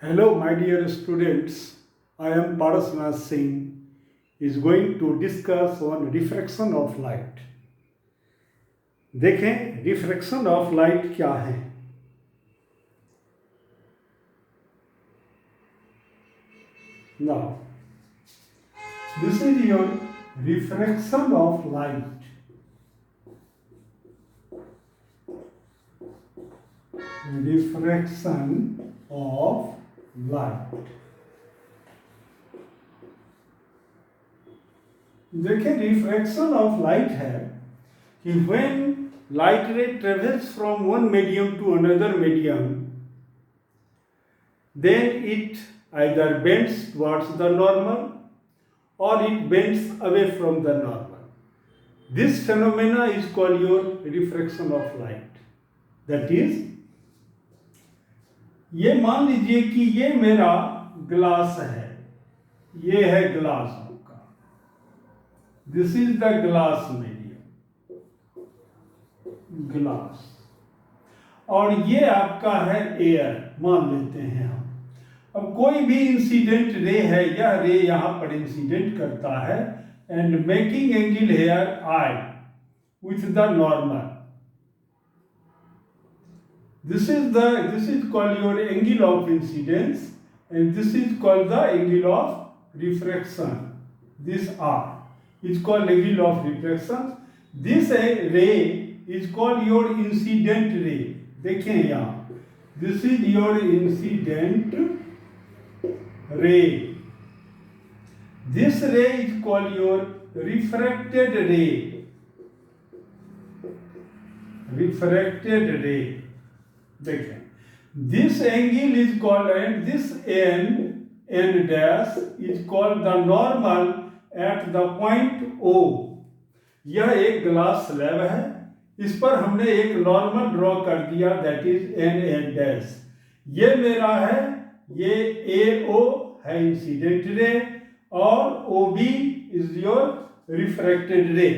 Hello, my dear students. I am Parasnath Singh is going to discuss on refraction of light. देखें refraction of light क्या है. Now, this is your refraction of light. Refraction of light. देखिए refraction of light है कि when light ray travels from one medium to another medium then it either bends towards the normal or it bends away from the normal. This phenomena is called your refraction of light. That is, ये मान लीजिए कि ये मेरा glass है, ये है glass आपका, this is the glass medium, glass, और ये आपका है एयर मान लेते हैं हम. अब कोई भी इंसिडेंट रे है, यह रे यहां पर इंसिडेंट करता है and making angle here I with the normal. This is called your angle of incidence and this is called the angle of refraction. This R is called angle of refraction. This ray is called your incident ray. देखें यहाँ, this is your incident ray. This ray is called your refracted ray. Refracted ray. देखें, this angle is called and this n dash is called the normal at the point O. यह एक glass slab है, इस पर हमने एक normal draw कर दिया, दैट इज n डैश. ये मेरा है, ये AO है इंसिडेंट रे और OB इज योर रिफ्रैक्टेड रे.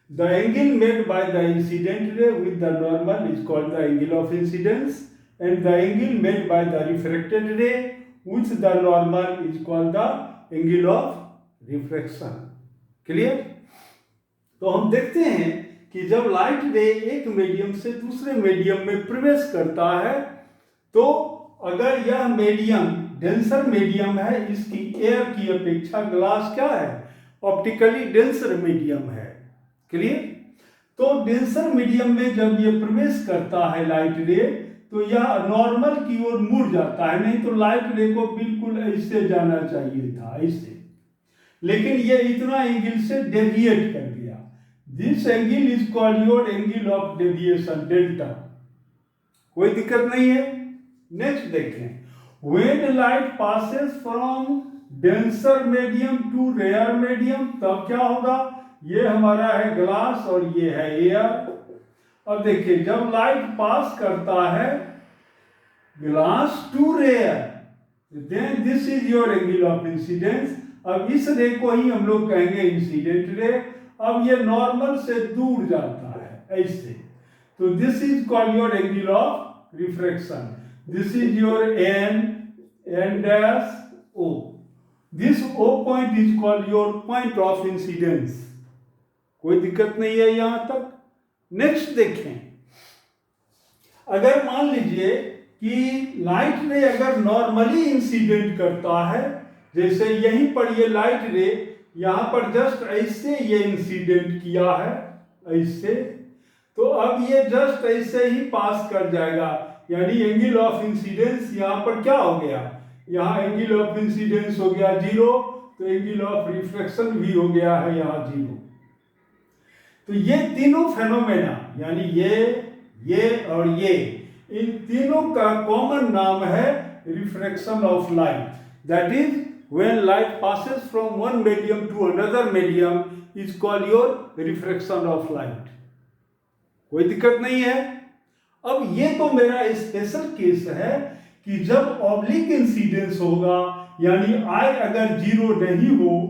The angle made by the incident ray with the normal is called the angle of incidence and the angle made by the refracted ray with the normal is called the angle of refraction. Clear? तो हम देखते हैं कि जब light रे एक medium से दूसरे मीडियम में प्रवेश करता है तो अगर यह मीडियम डेंसर मीडियम है, इसकी एयर की अपेक्षा ग्लास क्या है, ऑप्टिकली डेंसर मीडियम है. क्लियर? तो डेंसर मीडियम में जब ये प्रवेश करता है लाइट रे तो यह नॉर्मल की ओर मुड़ जाता है, नहीं तो लाइट रे को बिल्कुल ऐसे जाना चाहिए था, ऐसे, लेकिन ये इतना एंगल से डेविएट कर गया. This angle is called your angle of deviation, delta. कोई दिक्कत नहीं है. नेक्स्ट देखें, when light passes from denser medium to rare medium, तब क्या होगा, ये हमारा है ग्लास और ये है एयर. अब देखिए जब लाइट पास करता है glass to rare, then this is your angle of incidence. अब इस रे को ही हम लोग कहेंगे इंसिडेंट रे. अब ये नॉर्मल से दूर जाता है ऐसे, तो this is called your angle of refraction. This is your n dash O. This O point is called your point of incidence. कोई दिक्कत नहीं है यहां तक. नेक्स्ट देखें, अगर मान लीजिए कि लाइट रे अगर नॉर्मली इंसिडेंट करता है, जैसे यहीं पर ये लाइट रे यहां पर जस्ट ऐसे ये इंसिडेंट किया है ऐसे, तो अब ये जस्ट ऐसे ही पास कर जाएगा, यानी एंगल ऑफ इंसिडेंस यहां पर क्या हो गया, यहां एंगल ऑफ इंसिडेंस हो गया 0, तो एंगल ऑफ रिफ्रैक्शन भी हो गया है यहां 0. तो ये तीनों फेनोमेना, यानी ये और ये, इन तीनों का कॉमन नाम है refraction of light. That is when light passes from one medium to another medium is called your refraction of light. कोई दिक्कत नहीं है. अब ये तो मेरा स्पेशल केस है कि जब ऑब्लिक इंसिडेंस होगा, यानी आई अगर 0 नहीं हो,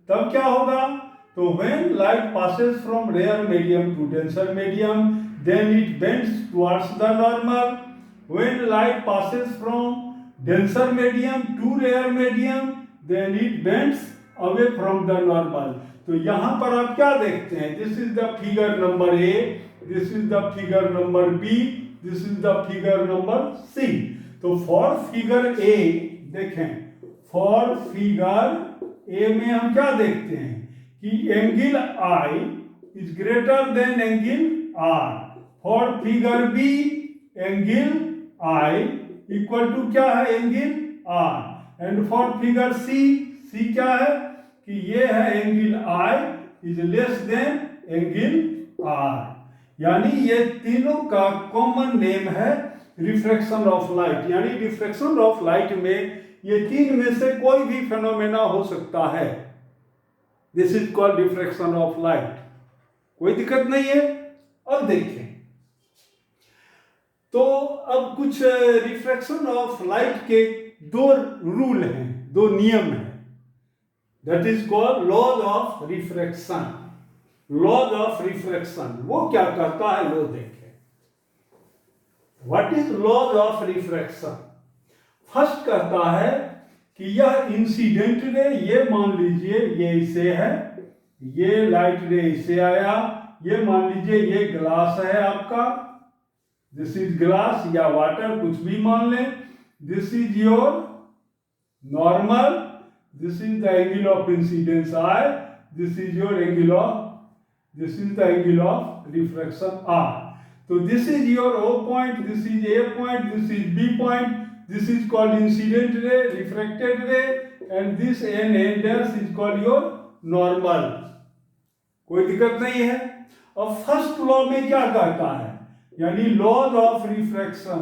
तब क्या होगा, तो when light passes from rare medium to denser medium, then it bends towards the normal. When light passes from denser medium, too rare medium, then it bends away from the normal. तो यहाँ पर आप क्या देखते हैं? This is the figure number A, this is the figure number B, this is the figure number C. तो for figure A देखें, for figure A में हम क्या देखते हैं कि angle I is greater than angle R. For figure B angle I equal to क्या है? Angle R. And for figure C क्या है कि ये है angle I is less than angle R. यानी ये तीनों का कॉमन नेम है रिफ्रैक्शन ऑफ लाइट. यानी रिफ्रैक्शन ऑफ लाइट में ये तीन में से कोई भी फेनोमेना हो सकता है. This is called refraction of light. कोई दिक्कत नहीं है. अब देखें तो अब कुछ रिफ्रैक्शन ऑफ लाइट के दो रूल हैं, दो नियम हैं. That is called laws of refraction. Laws of refraction वो क्या करता है वो देखें. What is laws of refraction? First कहता है कि यह इंसिडेंट रे, ये मान लीजिए ये इसे है, ये लाइट रे इसे आया, ये मान लीजिए ये ग्लास है आपका, दिस इज ग्लास या वाटर कुछ भी मान लें. This is your normal, this is the angle of incidence I, this is your angle of, this is the angle of refraction R. तो this is your O point, this is A point, this is B point. This is called incident ray, refracted रे, and this N dash is called your normal. कोई दिक्कत नहीं है. और first law में क्या कहता है? यानी laws of refraction.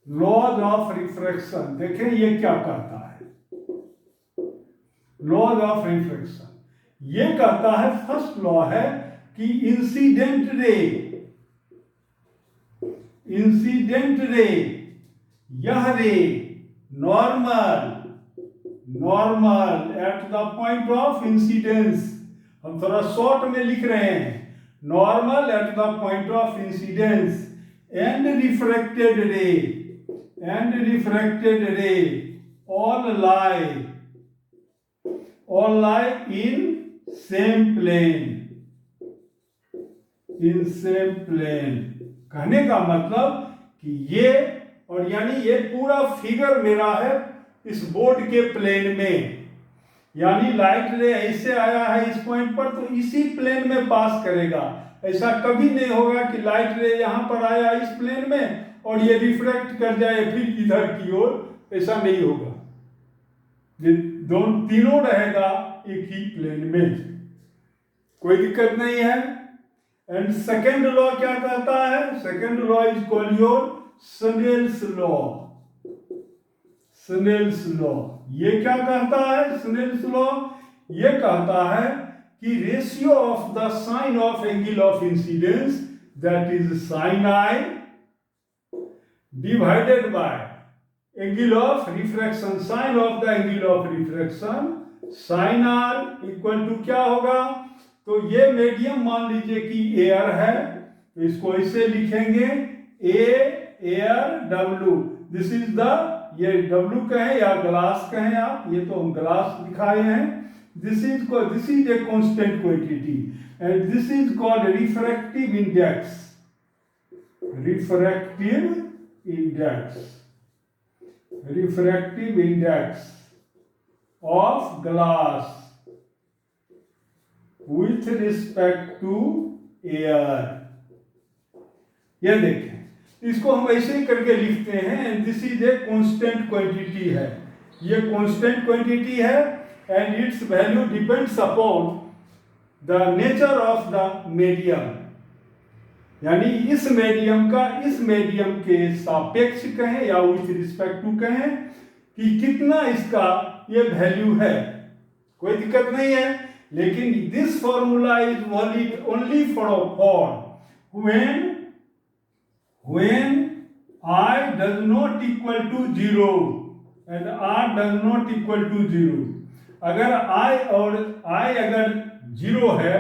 Laws of refraction देखें ये क्या कहता है. लॉज ऑफ रिफ्रैक्शन ये कहता है, फर्स्ट लॉ है कि इंसिडेंट रे, इंसिडेंट रे, यह रे normal, normal at the point of incidence. हम थोड़ा शॉर्ट में लिख रहे हैं. Normal at the point of incidence and refracted रे, एंड रिफ्रैक्टेड रे all lie in same plane, in same plane. कहने का मतलब कि ये, और यानी ये पूरा फिगर मेरा है इस बोर्ड के प्लेन में. यानी लाइट रे ऐसे आया है इस पॉइंट पर तो इसी प्लेन में पास करेगा. ऐसा कभी नहीं होगा कि लाइट रे यहां पर आया इस प्लेन में और ये रिफ्रैक्ट कर जाए फिर इधर की ओर. ऐसा नहीं होगा. दोनों तीनों रहेगा एक ही प्लेन में. कोई दिक्कत नहीं है. एंड सेकेंड लॉ क्या कहता है? Second law is called your Snell's law. Snell's law ये क्या कहता है? स्नेल्स लॉ ये कहता है कि ratio of the sine of angle of incidence, that is sine I divided by angle of refraction, sine of the angle of refraction, sine R equal to क्या होगा? तो ये मीडियम मान लीजिए कि एयर है, तो इसको ऐसे लिखेंगे A air W. This is the, ये W कहें या ग्लास कहें आप, ये तो हम ग्लास दिखाए हैं. This is a constant quantity and this is called refractive index. Refractive index, refractive index of glass with respect to air. ये देखें, इसको हम ऐसे ही करके लिखते हैं. This is a constant quantity है, ये कांस्टेंट क्वांटिटी है and its value depends upon the nature of the medium. यानी इस मीडियम का इस मीडियम के सापेक्ष कहें या विथ रिस्पेक्ट टू कहें कि कितना इसका ये वैल्यू है. कोई दिक्कत नहीं है. लेकिन this formula is only for when I does not equal to 0 and R does not equal to 0. अगर I अगर 0 है,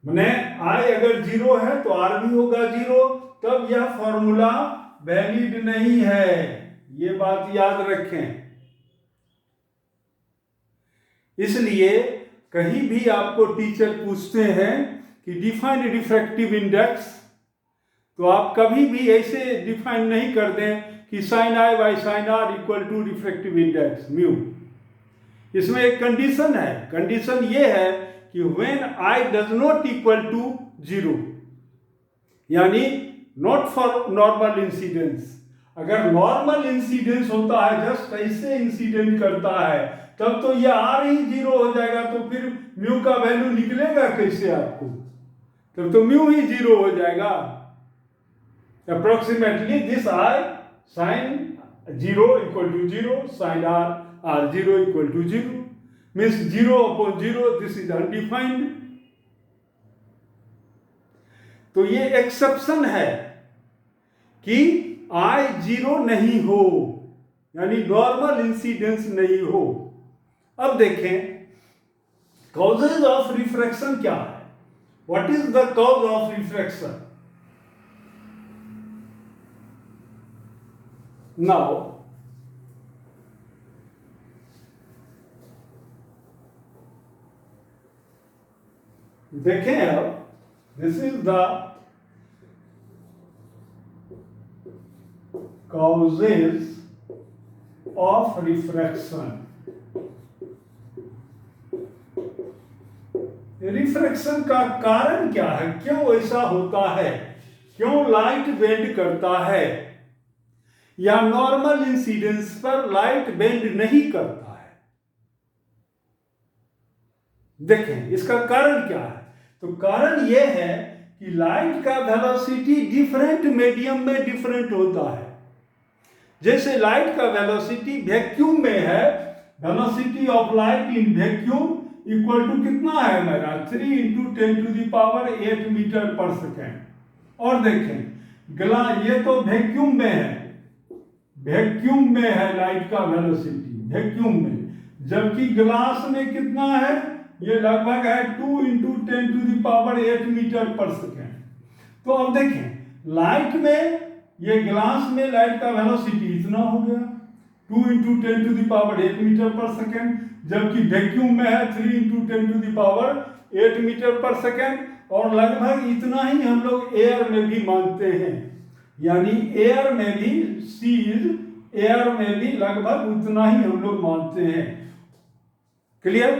माने I अगर 0 है तो R भी होगा 0, तब यह फॉर्मूला वैलिड नहीं है. ये बात याद रखें। इसलिए कहीं भी आपको टीचर पूछते हैं कि डिफाइन रिफ्रैक्टिव इंडेक्स, तो आप कभी भी ऐसे डिफाइन नहीं कर दें कि sine I by sine are equal to refractive index mu. इसमें एक कंडीशन है, कंडीशन ये है कि when I does not equal to 0, यानी नॉट फॉर नॉर्मल इंसिडेंस। अगर नॉर्मल इंसिडेंस होता है, जस्ट ऐसे इंसिडेंट करता है, तब तो ये आर ही 0 हो जाएगा, तो फिर म्यू का वैल्यू निकलेगा कैसे आपको? तब तो म्यू ही 0 हो जाएगा। Approximately this I sine 0 equal to 0, sine R 0 equal to 0, means 0/0, this is undefined. तो ये एक्सेप्शन है कि आई 0 नहीं हो, यानी नॉर्मल इंसिडेंस नहीं हो। अब देखें कॉजेज ऑफ रिफ्रैक्शन क्या है। What is the cause of refraction? Now देखें, अब this is the causes of refraction। Refraction का कारण क्या है, क्यों ऐसा होता है, क्यों लाइट बेंड करता है, या नॉर्मल इंसिडेंस पर लाइट बेंड नहीं करता है? देखें इसका कारण क्या है। तो कारण यह है कि लाइट का वेलोसिटी डिफरेंट मीडियम में डिफरेंट होता है। जैसे लाइट का वेलोसिटी वैक्यूम में है, velocity of light in vacuum equal to कितना है मेरा, 3 × 10⁸ मीटर पर सेकेंड। और देखें ये तो वैक्यूम में है, वैक्यूम में है लाइट का वेलोसिटी, वैक्यूम में, जबकि ग्लास में कितना है, ये लगभग है 2 × 10⁸ मीटर पर सेकेंड। तो अब देखें लाइट में, ये ग्लास में लाइट का वेलोसिटी इतना हो गया 2 × 10⁸ मीटर पर सेकेंड, जबकि वैक्यूम में है 3 × 10⁸ मीटर पर सेकेंड, और लगभग इतना ही हम लोग एयर में भी मानते हैं, यानी एयर में भी एयर में भी लगभग उतना ही हम लोग मानते हैं। क्लियर?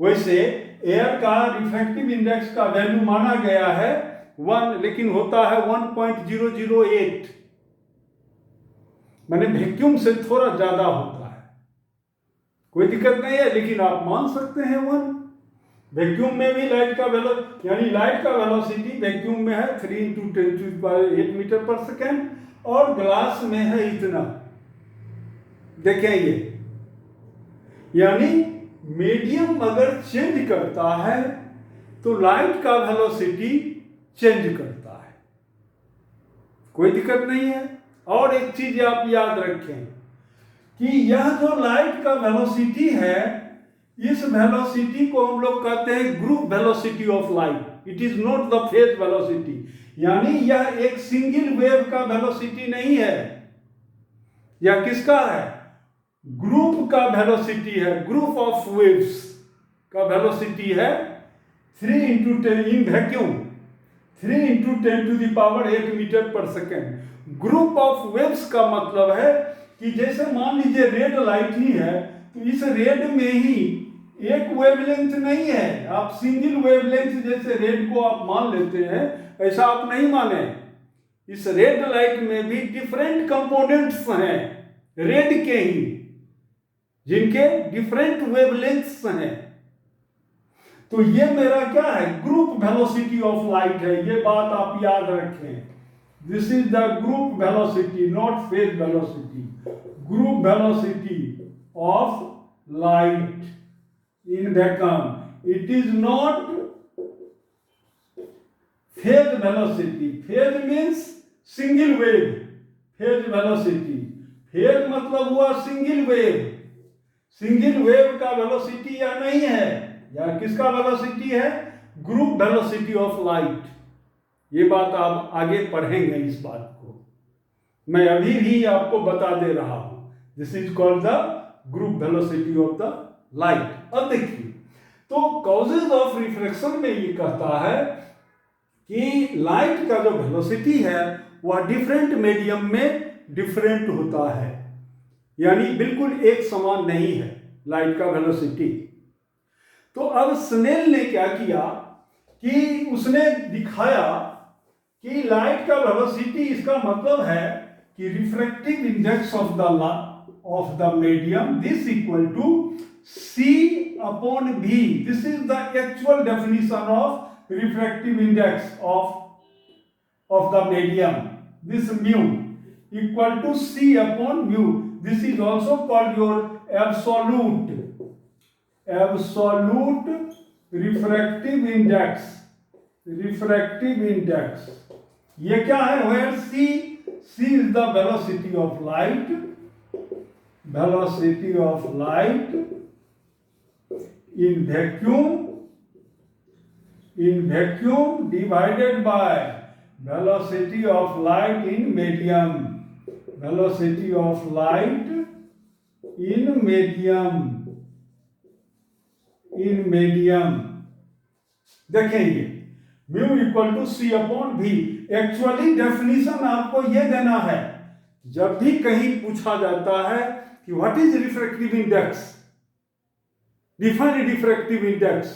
वैसे एयर का रिफ्रैक्टिव इंडेक्स का वैल्यू माना गया है 1, लेकिन होता है 1.008, माने वैक्यूम से थोड़ा ज्यादा होता है। कोई दिक्कत नहीं है, लेकिन आप मान सकते हैं 1। वैक्यूम में भी लाइट का यानी लाइट का वेलोसिटी वैक्यूम में है 3 × 10⁸ मीटर पर सेकेंड, और ग्लास में है इतना। देखें ये, यानी मीडियम अगर चेंज करता है तो लाइट का वेलोसिटी चेंज करता है, कोई दिक्कत नहीं है। और एक चीज आप याद रखें कि यह जो लाइट का वेलोसिटी है, इस वेलोसिटी को हम लोग कहते हैं group velocity of light. It is not the phase velocity, यानी यह एक सिंगल वेव का वेलोसिटी नहीं है। यह किसका है? ग्रुप का वेलोसिटी है, ग्रुप ऑफ वेव्स का वेलोसिटी है 3 × 10 इन वैक्यूम 3 × 10⁸ मीटर पर सेकेंड। ग्रुप ऑफ वेव्स का मतलब है कि जैसे मान लीजिए रेड लाइट ही है, तो इस रेड में ही एक वेवलेंथ नहीं है। आप सिंगल वेवलेंथ जैसे रेड को आप मान लेते हैं, ऐसा आप नहीं माने। इस रेड लाइट में भी डिफरेंट कंपोनेंट्स हैं रेड के ही, जिनके डिफरेंट वेवलेंथ्स हैं। तो ये मेरा क्या है, ग्रुप वेलोसिटी ऑफ लाइट है। ये बात आप याद रखें, this is the group velocity, not phase velocity. Group velocity of light in vacuum, it is not phase velocity. Phase means single wave, phase velocity, phase मतलब हुआ सिंगल वेव। सिंगल वेव का velocity यह नहीं है, या किसका velocity है? Group velocity of light. ये बात आप आगे पढ़ेंगे इस बात को। मैं अभी भी आपको बता दे रहा हूं। This is called the group velocity of the light. अब देखिए, तो कॉजेज ऑफ रिफ्रैक्शन में ये कहता है कि लाइट का जो वेलोसिटी है वह डिफरेंट मीडियम में डिफरेंट होता है, यानी बिल्कुल एक समान नहीं है लाइट का वेलोसिटी। तो अब स्नेल ने क्या किया कि उसने दिखाया कि लाइट का वेलोसिटी, इसका मतलब है कि refractive index of the medium this equal to C upon V. This is the actual definition of refractive index of the medium. This mu equal to C upon mu. This is also called your absolute refractive index. Refractive index. ये क्या है? Where C is the velocity of light. Velocity of light in vacuum divided by velocity of light in medium. Velocity of light in medium. देखेंगे mu equal to C upon V। Actually definition आपको यह देना है जब भी कहीं पूछा जाता है कि what is refractive index, define refractive index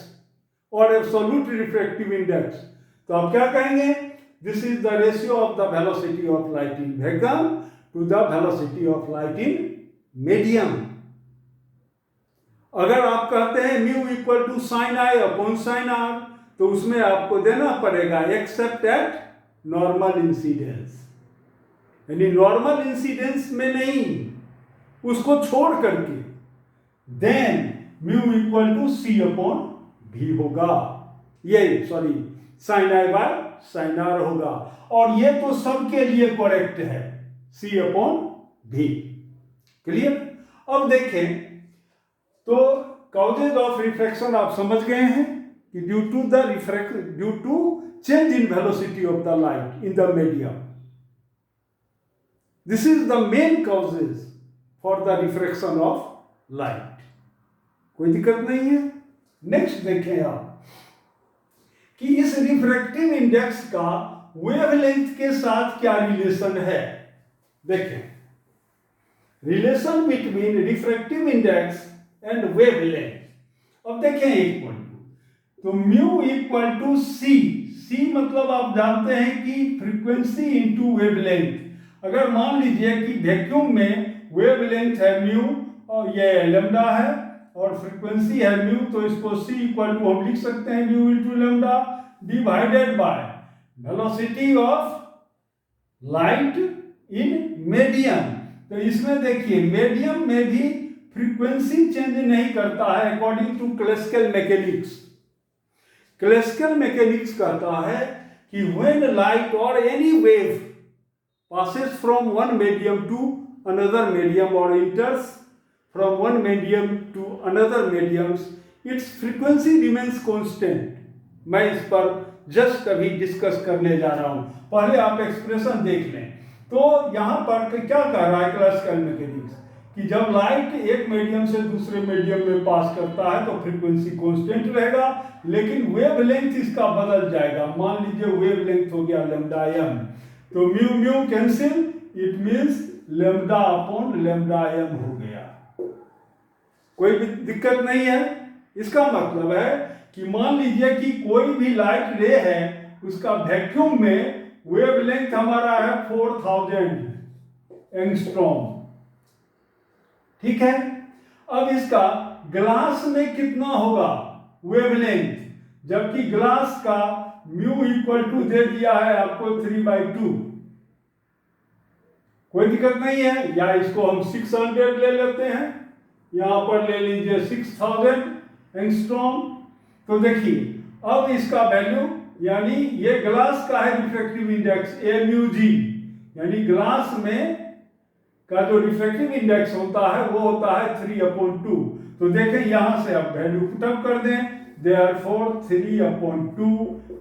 और एब्सोल्यूट रिफ्रैक्टिव इंडेक्स, तो आप क्या कहेंगे? This is the ratio of the velocity of light in vacuum to the velocity of light in medium. अगर आप कहते हैं mu equal to sine I upon sine R, तो उसमें आपको देना पड़ेगा एक्सेप्ट एट नॉर्मल इंसिडेंस, यानी नॉर्मल इंसिडेंस में नहीं, उसको छोड़ करके then mu equal to C upon V होगा, ये sorry sine I by sine R होगा। और ये तो सबके लिए करेक्ट है, C अपॉन V। क्लियर? अब देखें तो कॉजेज ऑफ रिफ्रैक्शन आप समझ गए हैं कि due to change in velocity of the light in the medium, this is the main causes for the refraction of light. कोई दिक्कत नहीं है। नेक्स्ट देखें आप कि इस रिफ्रैक्टिव इंडेक्स का वेवलेंथ के साथ क्या रिलेशन है। देखें, relation between refractive index and wavelength. अब देखें इक्वल टू, तो म्यू इक्वल टू C मतलब आप जानते हैं कि फ्रीक्वेंसी इनटू वेवलेंथ। अगर मान लीजिए कि वैक्यूम में वेवलेंथ है म्यू और ये लैम्डा है और फ्रीक्वेंसी है म्यू, तो इसको C इक्वल टू हम लिख सकते हैं mu into lambda divided by velocity of light in medium. तो इसमें देखिए मीडियम में भी फ्रीक्वेंसी चेंज नहीं करता है according to classical mechanics. Classical mechanics कहता है कि व्हेन लाइट और any wave passes from one medium to another medium or enters from one medium to another mediums, its frequency remains constant. मैं इस पर जस्ट अभी डिस्कस करने जा रहा हूं, पहले आप एक्सप्रेशन देख लें। तो यहां पर क्या कह रहा है क्लासिकल मैकेनिक्स कि जब लाइट एक मीडियम से दूसरे मीडियम में पास करता है तो फ्रीक्वेंसी कांस्टेंट रहेगा, लेकिन वेवलेंथ इसका बदल जाएगा। मान लीजिए वेवलेंथ हो गया लैम्डा m, तो mu mu cancel, it means lambda upon lambda m हो गया। कोई भी दिक्कत नहीं है। इसका मतलब है कि मान लीजिए कि कोई भी लाइट रे है, उसका वैक्यूम में वेवलेंथ हमारा है 4000 एंगस्ट्रॉम, ठीक है। अब इसका ग्लास में कितना होगा वेवलेंथ, जबकि ग्लास का म्यू इक्वल टू दे दिया है आपको 3/2। कोई दिक्कत नहीं है, या इसको हम 600 ले लेते हैं, यहां पर ले लीजिए 6000 एंगस्ट्रॉम। तो देखिए अब इसका वैल्यू, यानी ये ग्लास का है रिफ्रैक्टिव इंडेक्स AμG, यानी ग्लास में का जो रिफ्रैक्टिव इंडेक्स होता है वो होता है 3/2। तो देखें यहां से आप वैल्यू पुटअप कर दें, देयरफॉर 3/2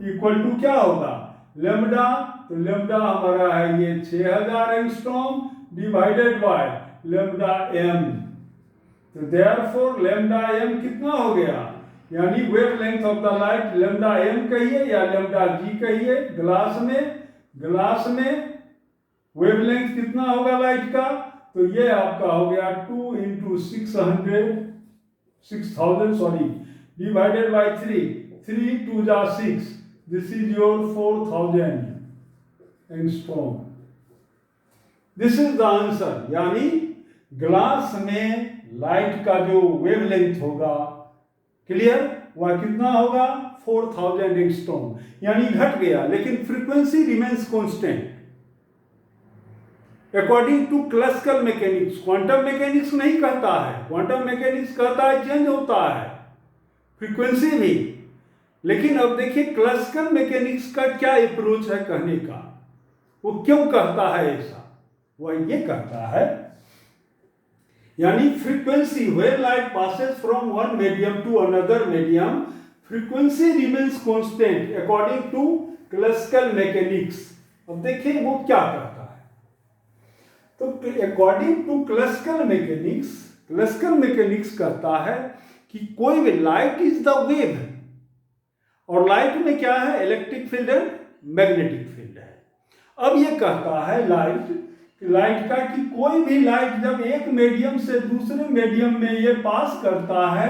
इक्वल टू क्या होगा, लेमडा, तो लेमडा हमारा है ये 6000 angstrom divided by lambda M. तो देयरफॉर लेमडा एम कितना हो गया, यानी wavelength of the light lambda M कहिए या लेमडा जी कहिए। ग्लास में वेवलेंथ कितना होगा लाइट का, तो ये आपका हो गया 2 × 6000 डिवाइडेड बाय 3 2 जा 6, this is your 4000 angstrom. This is the answer, यानी ग्लास में लाइट का जो वेवलेंथ होगा, क्लियर, वह कितना होगा 4000 एंगस्ट्रॉम, यानी घट गया, लेकिन frequency remains constant according to classical mechanics. Quantum mechanics नहीं कहता है, क्वांटम मैकेनिक्स कहता है चेंज होता है फ्रीक्वेंसी भी। लेकिन अब देखिए क्लासिकल मैकेनिक्स का क्या अप्रोच है कहने का, वो क्यों कहता है ऐसा, वह ये कहता है यानी frequency when light passes from one medium to another medium, frequency remains constant according to classical mechanics. अब देखिए वो क्या कहता है, तो अकॉर्डिंग टू क्लासिकल मैकेनिक्स कहता है कि कोई भी लाइट इज द वेव, और लाइट में क्या है, इलेक्ट्रिक फील्ड है, मैग्नेटिक फील्ड है। अब ये कहता है लाइट का कि कोई भी लाइट जब एक मीडियम से दूसरे मीडियम में ये पास करता है,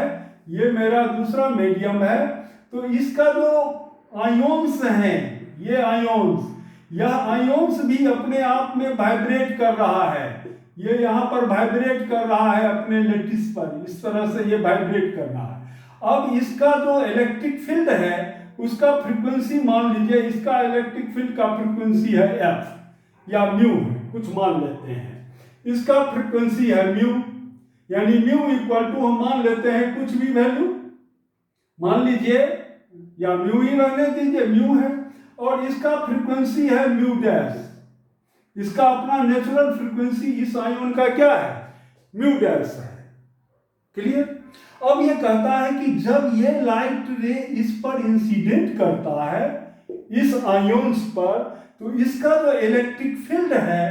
ये मेरा दूसरा मीडियम है, तो इसका जो आयोन्स हैं, ये यह आयोन्स भी अपने आप में वाइब्रेट कर रहा है। ये यहाँ पर वाइब्रेट कर रहा है अपने लेटिस पर, इस तरह से ये वाइब्रेट कर रहा है। अब इसका जो इलेक्ट्रिक फील्ड है उसका फ्रीक्वेंसी मान लीजिए, इसका इलेक्ट्रिक फील्ड का फ्रीक्वेंसी है एफ या म्यू, कुछ मान लेते हैं, इसका फ्रीक्वेंसी है म्यू, यानी म्यू इक्वल टू हम मान लेते हैं कुछ भी वैल्यू मान लीजिए, या म्यू ही रहने दीजिए, म्यू है, और इसका फ्रीक्वेंसी है म्यू डैश, इसका अपना नेचुरल फ्रीक्वेंसी इस आयोन का क्या है, म्यू डैश है, क्लियर। अब ये कहता है कि जब ये लाइट रे इस पर इंसिडेंट करता है, इस आयोन्स पर, तो इसका जो इलेक्ट्रिक फील्ड है,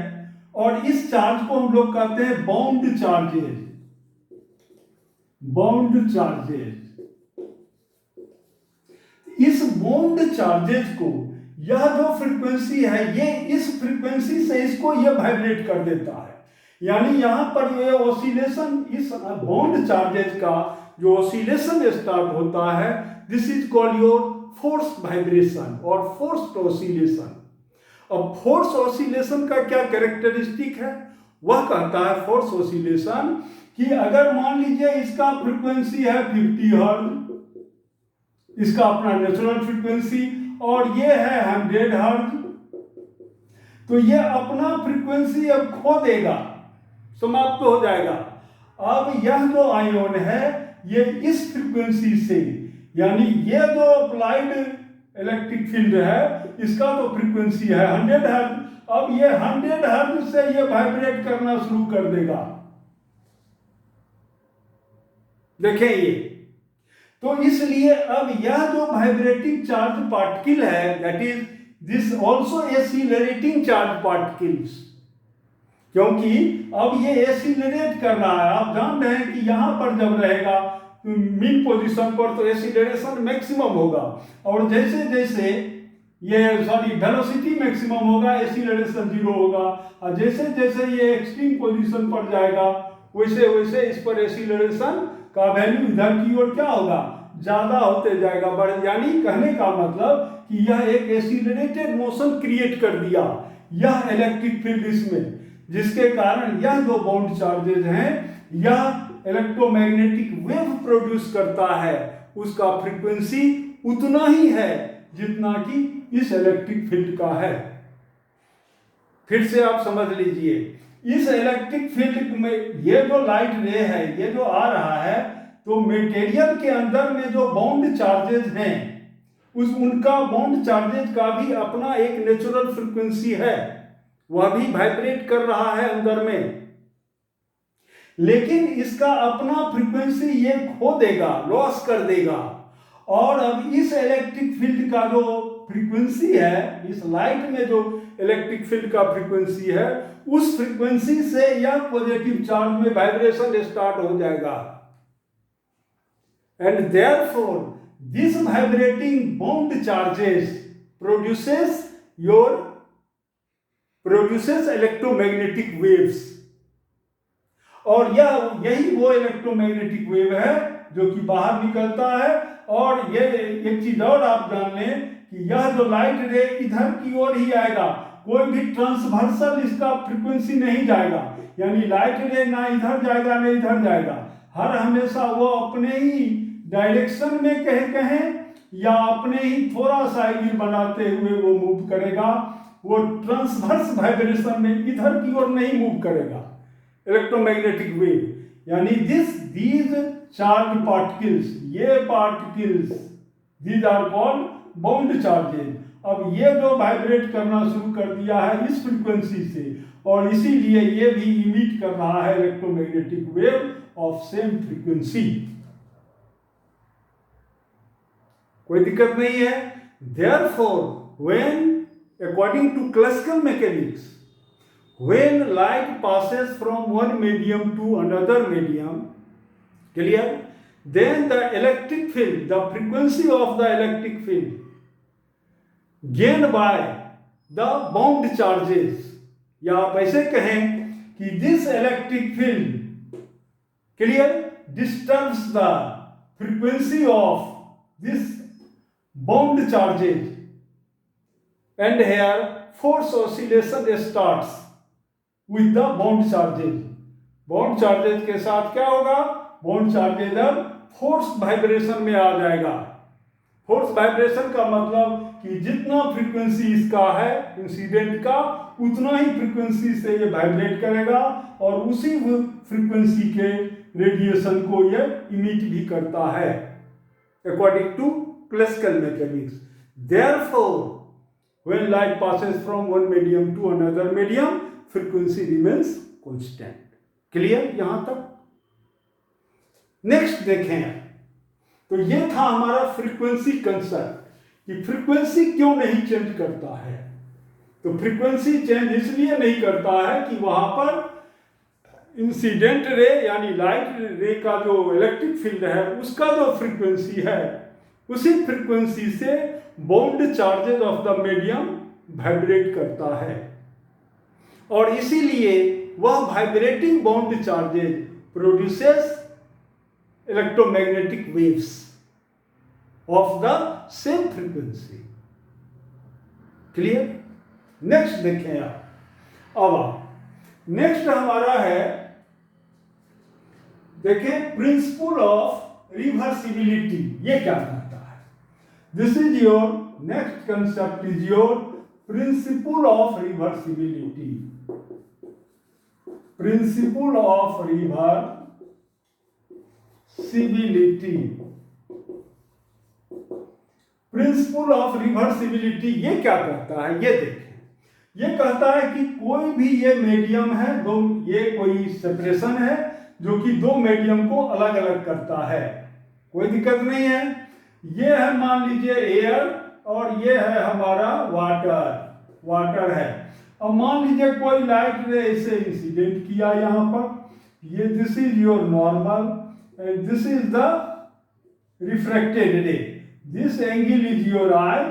और इस चार्ज को हम लोग कहते हैं बाउंड चार्जेज। इस बाउंड चार्जेज को यह जो फ्रीक्वेंसी है, ये इस फ्रीक्वेंसी से इसको ये वाइब्रेट कर देता है, यानी यहां पर ये ऑसिलेशन, इस बाउंड चार्जेज का जो ऑसिलेशन स्टार्ट होता है, this is called your force vibration और फोर्स्ड ऑसिलेशन। अब फोर्स ऑसिलेशन का क्या कैरेक्टरिस्टिक है, वह कहता है फोर्स ऑसिलेशन कि अगर मान लीजिए इसका फ्रीक्वेंसी है 50 हर्ट्ज, इसका अपना नेचुरल फ्रीक्वेंसी, और ये है 100 हर्ट्ज, तो ये अपना फ्रीक्वेंसी अब खो देगा, समाप्त हो जाएगा। अब यह जो आयोन है ये इस फ्रीक्वेंसी से, यानी ये जो अप्लाइड इलेक्ट्रिक फील्ड है, इसका तो फ्रीक्वेंसी है 100 हर्ट्ज, अब ये 100 हर्ट्ज से ये वाइब्रेट करना शुरू कर देगा। देखें ये, तो इसलिए अब यह जो वाइब्रेटिंग चार्ज पार्टिकल है, that is this also accelerating charge particles, क्योंकि अब ये एक्सीलरेट कर रहा है। आप जान रहे हैं कि यहां पर जब रहेगा मीन पोजीशन पर तो एक्सीलरेशन मैक्सिमम होगा, और जैसे जैसे ये वेलोसिटी मैक्सिमम होगा, एक्सीलरेशन 0 होगा, और जैसे जैसे ये एक्सट्रीम पोजीशन पर जाएगा वैसे वैसे इस पर एक्सीलरेशन का वैल्यू इधर की ओर क्या होगा, ज्यादा होते जाएगा, बढ़, यानी कहने का मतलब कि यह एक एक्सीलरेटेड मोशन क्रिएट कर दिया यह इलेक्ट्रिक फील्ड इसमें, जिसके कारण यह जो बाउंड चार्जेज हैं, यह इलेक्ट्रोमैग्नेटिक वेव प्रोड्यूस करता है, उसका फ्रीक्वेंसी उतना ही है जितना कि इस इलेक्ट्रिक फील्ड का है। फिर से आप समझ लीजिए, इस इलेक्ट्रिक फील्ड में ये जो लाइट रे है, ये जो आ रहा है, तो मटेरियल के अंदर में जो बाउंड चार्जेज हैं, उनका बाउंड चार्जेज का भी अपना एक नेचुरल फ्रीक्वेंसी है, वह भी वाइब्रेट कर रहा है अंदर में, लेकिन इसका अपना फ्रीक्वेंसी ये खो देगा, लॉस कर देगा, और अब इस इलेक्ट्रिक फील्ड का जो फ्रीक्वेंसी है, इस लाइट में जो इलेक्ट्रिक फील्ड का फ्रीक्वेंसी है, उस फ्रीक्वेंसी से यह पॉजिटिव चार्ज में वाइब्रेशन स्टार्ट हो जाएगा। And therefore this vibrating bound charges produces electromagnetic waves. और यही वो इलेक्ट्रोमैग्नेटिक वेव है जो कि बाहर निकलता है। और ये एक चीज और आप जान लें कि यह जो लाइट रे इधर की ओर ही आएगा, कोई भी ट्रांसवर्सल इसका फ्रीक्वेंसी नहीं जाएगा, यानी लाइट रे ना इधर जाएगा ना इधर जाएगा, हर हमेशा वो अपने ही डायरेक्शन में कहें या अपने ही थोड़ा सा एंगल बनाते हुए वो मूव करेगा। वो ट्रांसवर्स वाइब्रेशन में इधर की ओर नहीं मूव करेगा इलेक्ट्रोमैग्नेटिक वेव। यानी दीज चार्ज पार्टिकल्स, ये particles, these are called bound charges. अब ये जो वाइब्रेट करना शुरू कर दिया है इस फ्रीक्वेंसी से, और इसीलिए ये भी इमिट कर रहा है electromagnetic wave of same frequency. कोई दिक्कत नहीं है। Therefore, when according to classical mechanics, when light passes from one medium to another medium, clear, then the electric field, the frequency of the electric field gained by the bound charges, या आप ऐसे कहें कि this electric field, clear, disturbs the frequency of this bound charges, and here force oscillation starts with the bound charges. Bound charges के साथ क्या होगा? Bound charges अब फोर्स वाइब्रेशन में आ जाएगा। फोर्स वाइब्रेशन का मतलब कि जितना फ्रीक्वेंसी इसका है इंसिडेंट का, उतना ही फ्रीक्वेंसी से ये वाइब्रेट करेगा और उसी फ्रीक्वेंसी के रेडिएशन को ये इमिट भी करता है according to classical mechanics. Therefore, when light passes from one medium to another medium, frequency remains constant. Clear यहां तक? नेक्स्ट देखें, तो ये था हमारा फ्रीक्वेंसी कंसेप्ट कि फ्रीक्वेंसी क्यों नहीं चेंज करता है। तो फ्रीक्वेंसी चेंज इसलिए नहीं करता है कि वहां पर इंसिडेंट रे यानी लाइट रे का जो इलेक्ट्रिक फील्ड है उसका जो फ्रीक्वेंसी है, उसी फ्रीक्वेंसी से bound charges of the medium vibrate करता है, और इसीलिए वह vibrating bound charges produces electromagnetic waves of the same frequency. Clear? Next देखें आप। अब नेक्स्ट हमारा है, देखें प्रिंसिपल ऑफ रिवर्सिबिलिटी। ये क्या करता है? This is your next concept is your principle of reversibility. Principle of reversibility. Principle of reversibility ये क्या कहता है? ये देखें, ये कहता है कि कोई भी ये मीडियम है, दो, ये कोई सेपरेशन है जो कि दो मीडियम को अलग अलग करता है। कोई दिक्कत नहीं है। ये है मान लीजिए एयर और ये है हमारा वाटर है। अब मान लीजिए कोई लाइट रे इसे इंसिडेंट किया यहाँ पर, ये this is your normal and this is the refracted ray. This angle is your I,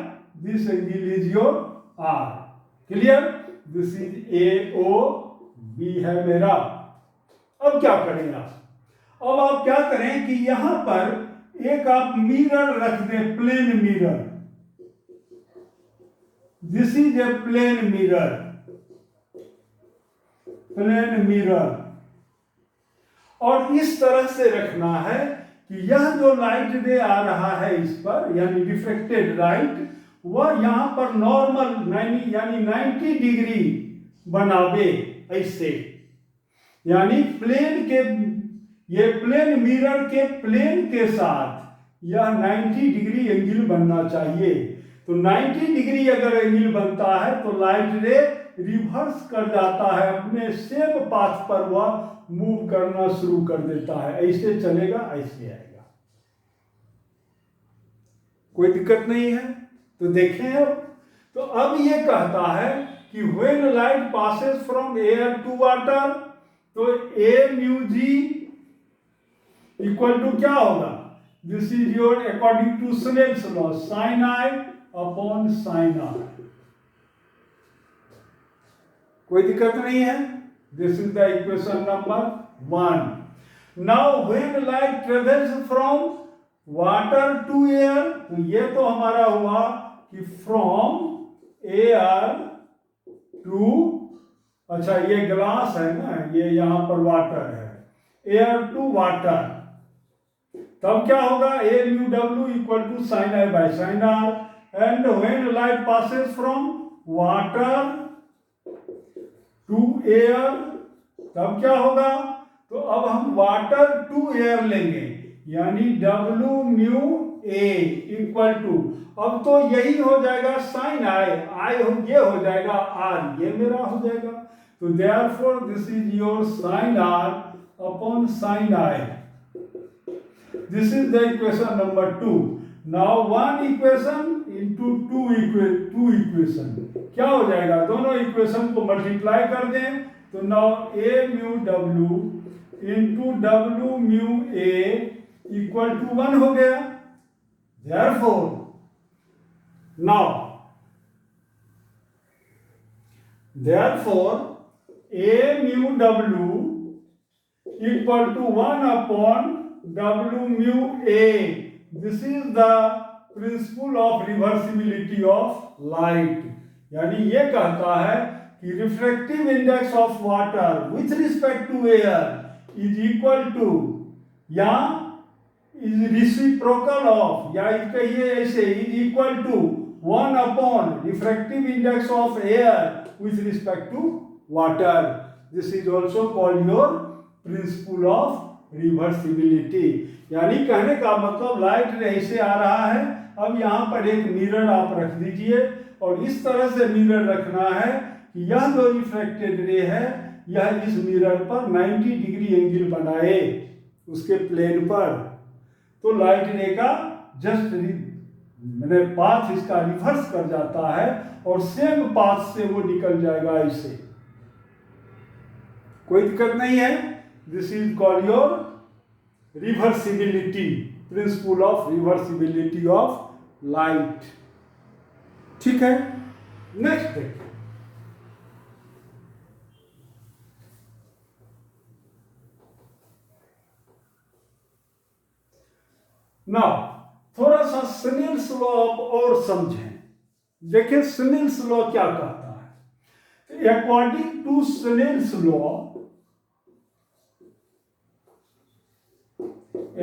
this angle is your R. Clear? This is A O B है मेरा। अब क्या करें आप? अब आप क्या करें कि यहां पर एक आप मिरर रख दें, plane mirror. This is a plane mirror, plane mirror. और इस तरह से रखना है कि यह जो लाइट रे आ रहा है इस पर, यानी रिफ्लेक्टेड लाइट, वह यहां पर नॉर्मल यानी 90 डिग्री बनावे ऐसे, यानी प्लेन के, ये प्लेन मिरर के प्लेन के साथ यह 90 डिग्री एंगल बनना चाहिए। तो 90 डिग्री अगर एंगल बनता है तो लाइट रे रिवर्स कर जाता है, अपने सेम पाथ पर वह मूव करना शुरू कर देता है। ऐसे चलेगा, ऐसे आएगा, कोई दिक्कत नहीं है। तो देखें अब, तो अब ये कहता है कि when light passes from air to water, तो A mu G equal to क्या होगा, this is your according to Snell's law, sine I upon sine R. कोई दिक्कत नहीं है, this is the equation number 1। Now when light travels from water to air, तो ये तो हमारा हुआ कि फ्रॉम एयर टू, अच्छा ये ग्लास है ना, ये यहां पर वाटर है, एयर टू वाटर, तब क्या होगा, A mu W equal to sine I by sine R. And when light passes from water to air, तब क्या होगा, तो अब हम वाटर टू एयर लेंगे, यानी W mu A equal to, अब तो यही हो जाएगा साइन आई, आई ये हो जाएगा आर, ये मेरा हो जाएगा, तो therefore this is your sine R upon sine I. This is the equation number 2। Now one equation into two equation, क्या हो जाएगा, दोनों इक्वेशन को मल्टीप्लाई कर दें, तो now A mu W into W mu A equal to 1 हो गया। Therefore, now, therefore, A mu W equal to 1 upon W mu A. This is the principle of reversibility of light. यानी ये कहता है कि refractive index of water with respect to air is equal to, या is reciprocal of, या कहिए ऐसे, is equal to 1 upon refractive index of air with respect to water. This is also called your principle of reversibility. यानी कहने का मतलब light ऐसे आ रहा है, अब यहाँ पर एक मिरर आप रख दीजिए और इस तरह से मिरर रखना है कि यह जो रिफ्लेक्टेड रे है यह इस मिरर पर 90 डिग्री एंगल बनाए उसके प्लेन पर, तो लाइट रे का जस्ट मैंने पाथ इसका रिवर्स कर जाता है और सेम पाथ से वो निकल जाएगा ऐसे, कोई दिक्कत नहीं है। This is called your reversibility, principle of reversibility of light. ठीक है, नेक्स्ट देखिए। नाउ थोड़ा सा स्नेल्स लॉ और समझें। देखिए स्नेल्स लॉ क्या कहता है। According to Snell's law,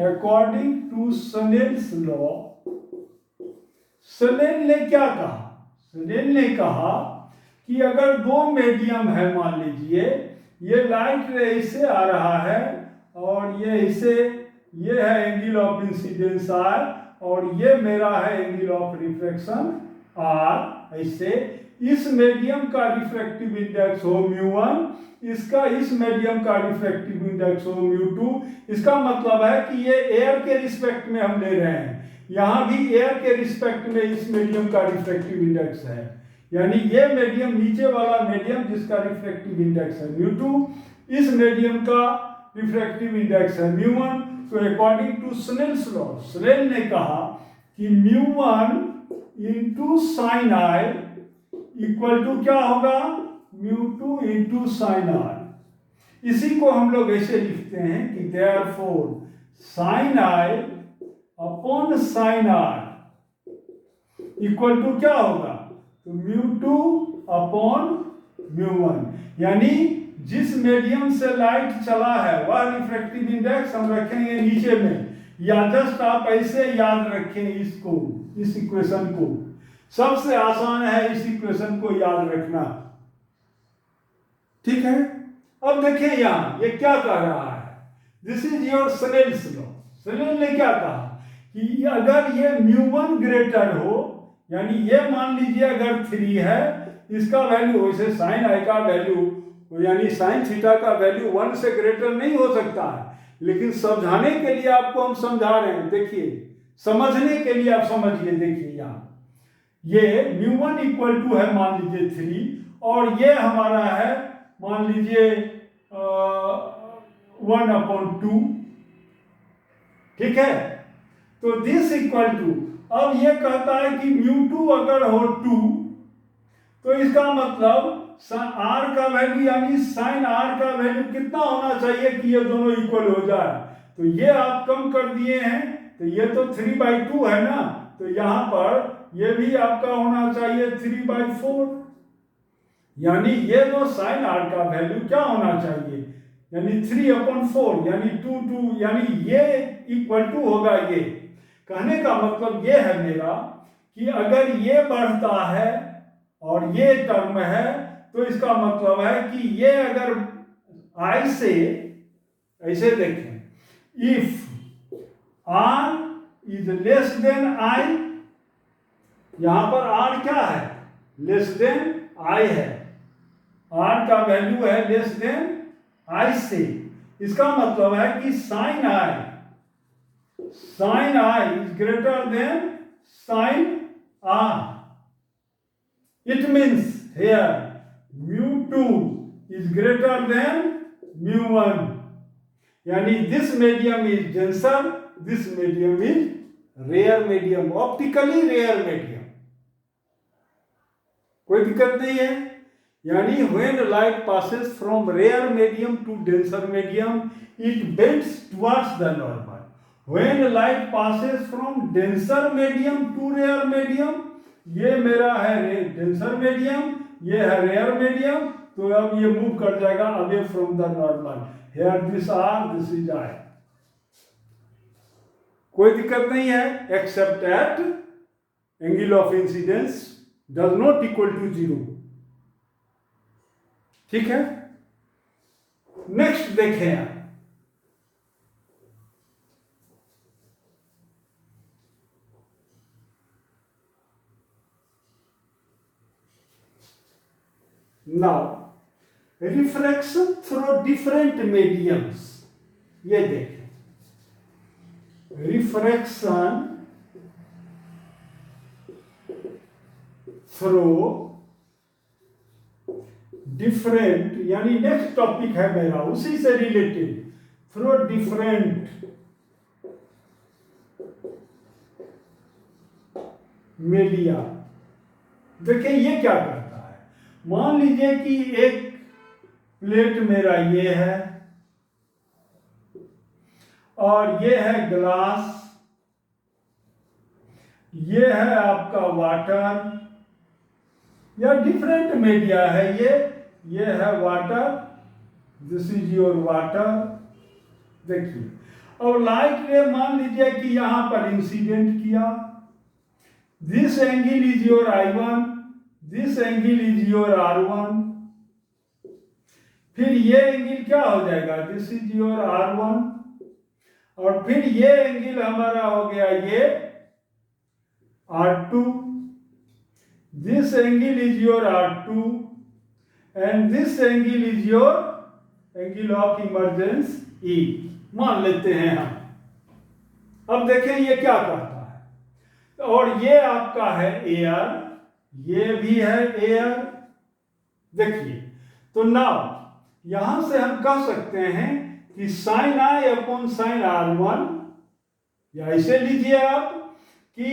according to Snell's law, Snell ने क्या कहा, स्नेल ने कहा कि अगर दो मीडियम है, मान लीजिए ये लाइट रे इससे आ रहा है और ये इसे, ये है एंगल ऑफ इंसिडेंस आर और ये मेरा है एंगल ऑफ रिफ्लेक्शन आर, ऐसे इस मीडियम का रिफ्रैक्टिव इंडेक्स हो μ1, इसका इस मीडियम का रिफ्रैक्टिव इंडेक्स हो μ2। इसका मतलब है कि ये एयर के रिस्पेक्ट में हम ले रहे हैं, यहाँ भी एयर के रिस्पेक्ट में इस मीडियम का रिफ्रैक्टिव इंडेक्स है, यानी ये मीडियम नीचे वाला मीडियम जिसका रिफ्रैक्टिव इंडेक्स है μ2, इस मीडियम का रिफ्रैक्टिव इंडेक्स है μ1। तो according to Snell's law, Snell ने कहा कि μ1 into sine I equal to क्या होगा, μ2 इंटू साइन आर। इसी को हम लोग ऐसे लिखते हैं कि therefore sine I upon sine are equal to क्या होगा, तो μ2 अपॉन μ1, यानी जिस मीडियम से लाइट चला है वह रिफ्रैक्टिव इंडेक्स हम रखेंगे नीचे में, या जस्ट आप ऐसे याद रखें इसको, इस इक्वेशन को, सबसे आसान है इस इक्वेशन को याद रखना। ठीक है, अब देखिए यहाँ ये क्या कह रहा है, this is your Snell's law. Snell ने क्या कहा कि अगर ये μ1 ग्रेटर हो, यानी ये मान लीजिए अगर 3 है, इसका वैल्यू वैसे साइन आई का वैल्यू यानी साइन थीटा का वैल्यू 1 से ग्रेटर नहीं हो सकता है, लेकिन समझाने के लिए आपको हम समझा रहे हैं। देखिए समझने के लिए आप समझिए, देखिए यहाँ ये μ1 इक्वल टू है मान लीजिए 3 और ये हमारा है मान लीजिए 1/2, ठीक है। तो दिस इक्वल टू, अब ये कहता है कि μ2 अगर हो 2 तो इसका मतलब r का वैल्यू यानी साइन r का वैल्यू कितना होना चाहिए कि ये दोनों इक्वल हो जाए। तो ये आप कम कर दिए हैं, तो ये तो 3/2 है ना, तो यहां पर ये भी आपका होना चाहिए 3/4, यानी ये जो साइन r का वैल्यू क्या होना चाहिए, यानी 3/4 यानी 2 यानी ये इक्वल टू होगा। ये कहने का मतलब ये है मेरा कि अगर ये बढ़ता है और ये टर्म है तो इसका मतलब है कि ये अगर I से ऐसे देखें, if R is less than I, यहां पर R क्या है, लेस देन I है, R का वैल्यू है लेस देन I से, इसका मतलब है कि sine I is greater than sine R. It means here μ2 is greater than μ1, यानी this medium is denser, this medium is rare medium, optically rare medium. कोई दिक्कत नहीं है, यानी when light passes from rare medium to denser medium it bends towards the normal. When light passes from denser medium to rare medium, ये मेरा है denser medium, ये है रेयर मीडियम, तो अब ये मूव कर जाएगा away from the normal. Here this R, this is I, कोई दिक्कत नहीं है, except at angle of incidence does not equal to 0, ठीक है। नेक्स्ट देखें आप, now refraction through different mediums, ये देखें, रिफ्रैक्शन थ्रू डिफरेंट, यानी नेक्स्ट टॉपिक है मेरा उसी से रिलेटेड, थ्रू डिफरेंट मीडिया। देखिए ये क्या करता है, मान लीजिए कि एक प्लेट मेरा ये है और ये है ग्लास, ये है आपका वाटर, या डिफरेंट मीडिया है, ये है water, this is your water. देखिए और लाइट रे मान लीजिए कि यहां पर इंसिडेंट किया, this angle is your I1, this angle is your R1, फिर ये एंगल क्या हो जाएगा, दिस इज योर R1, और फिर ये एंगल हमारा हो गया ये R2, this angle is your R2 and this angle is your angle of emergence E, मान लेते हैं हम। अब देखें ये क्या करता है, और ये आपका है एयर, ये भी है एयर। देखिए तो नाउ यहां से हम कह सकते हैं कि sine I upon sine R1, या ऐसे लीजिए आप कि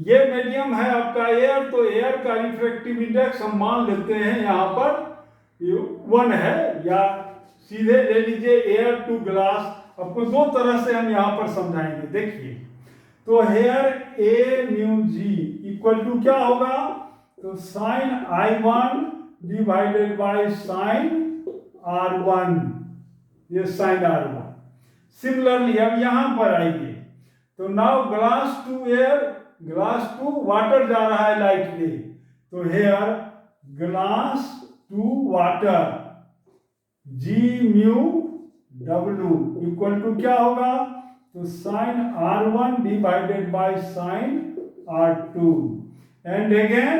ये मीडियम है आपका एयर, तो एयर का रिफ्रैक्टिव इंडेक्स हम मान लेते हैं यहां पर 1 है, या सीधे ले लीजिए एयर टू ग्लास, आपको दो तरह से हम यहां पर समझाएंगे। देखिए तो here A mu G equal to क्या होगा, तो sign I1 divided by sign R1, ये साइन R1। सिमिलरली अब यहां पर आइए, तो now glass to air, glass to water जा रहा है लाइट रे, तो here glass to water G mu W equal to क्या होगा, तो sine R1 divided by sine R2, and again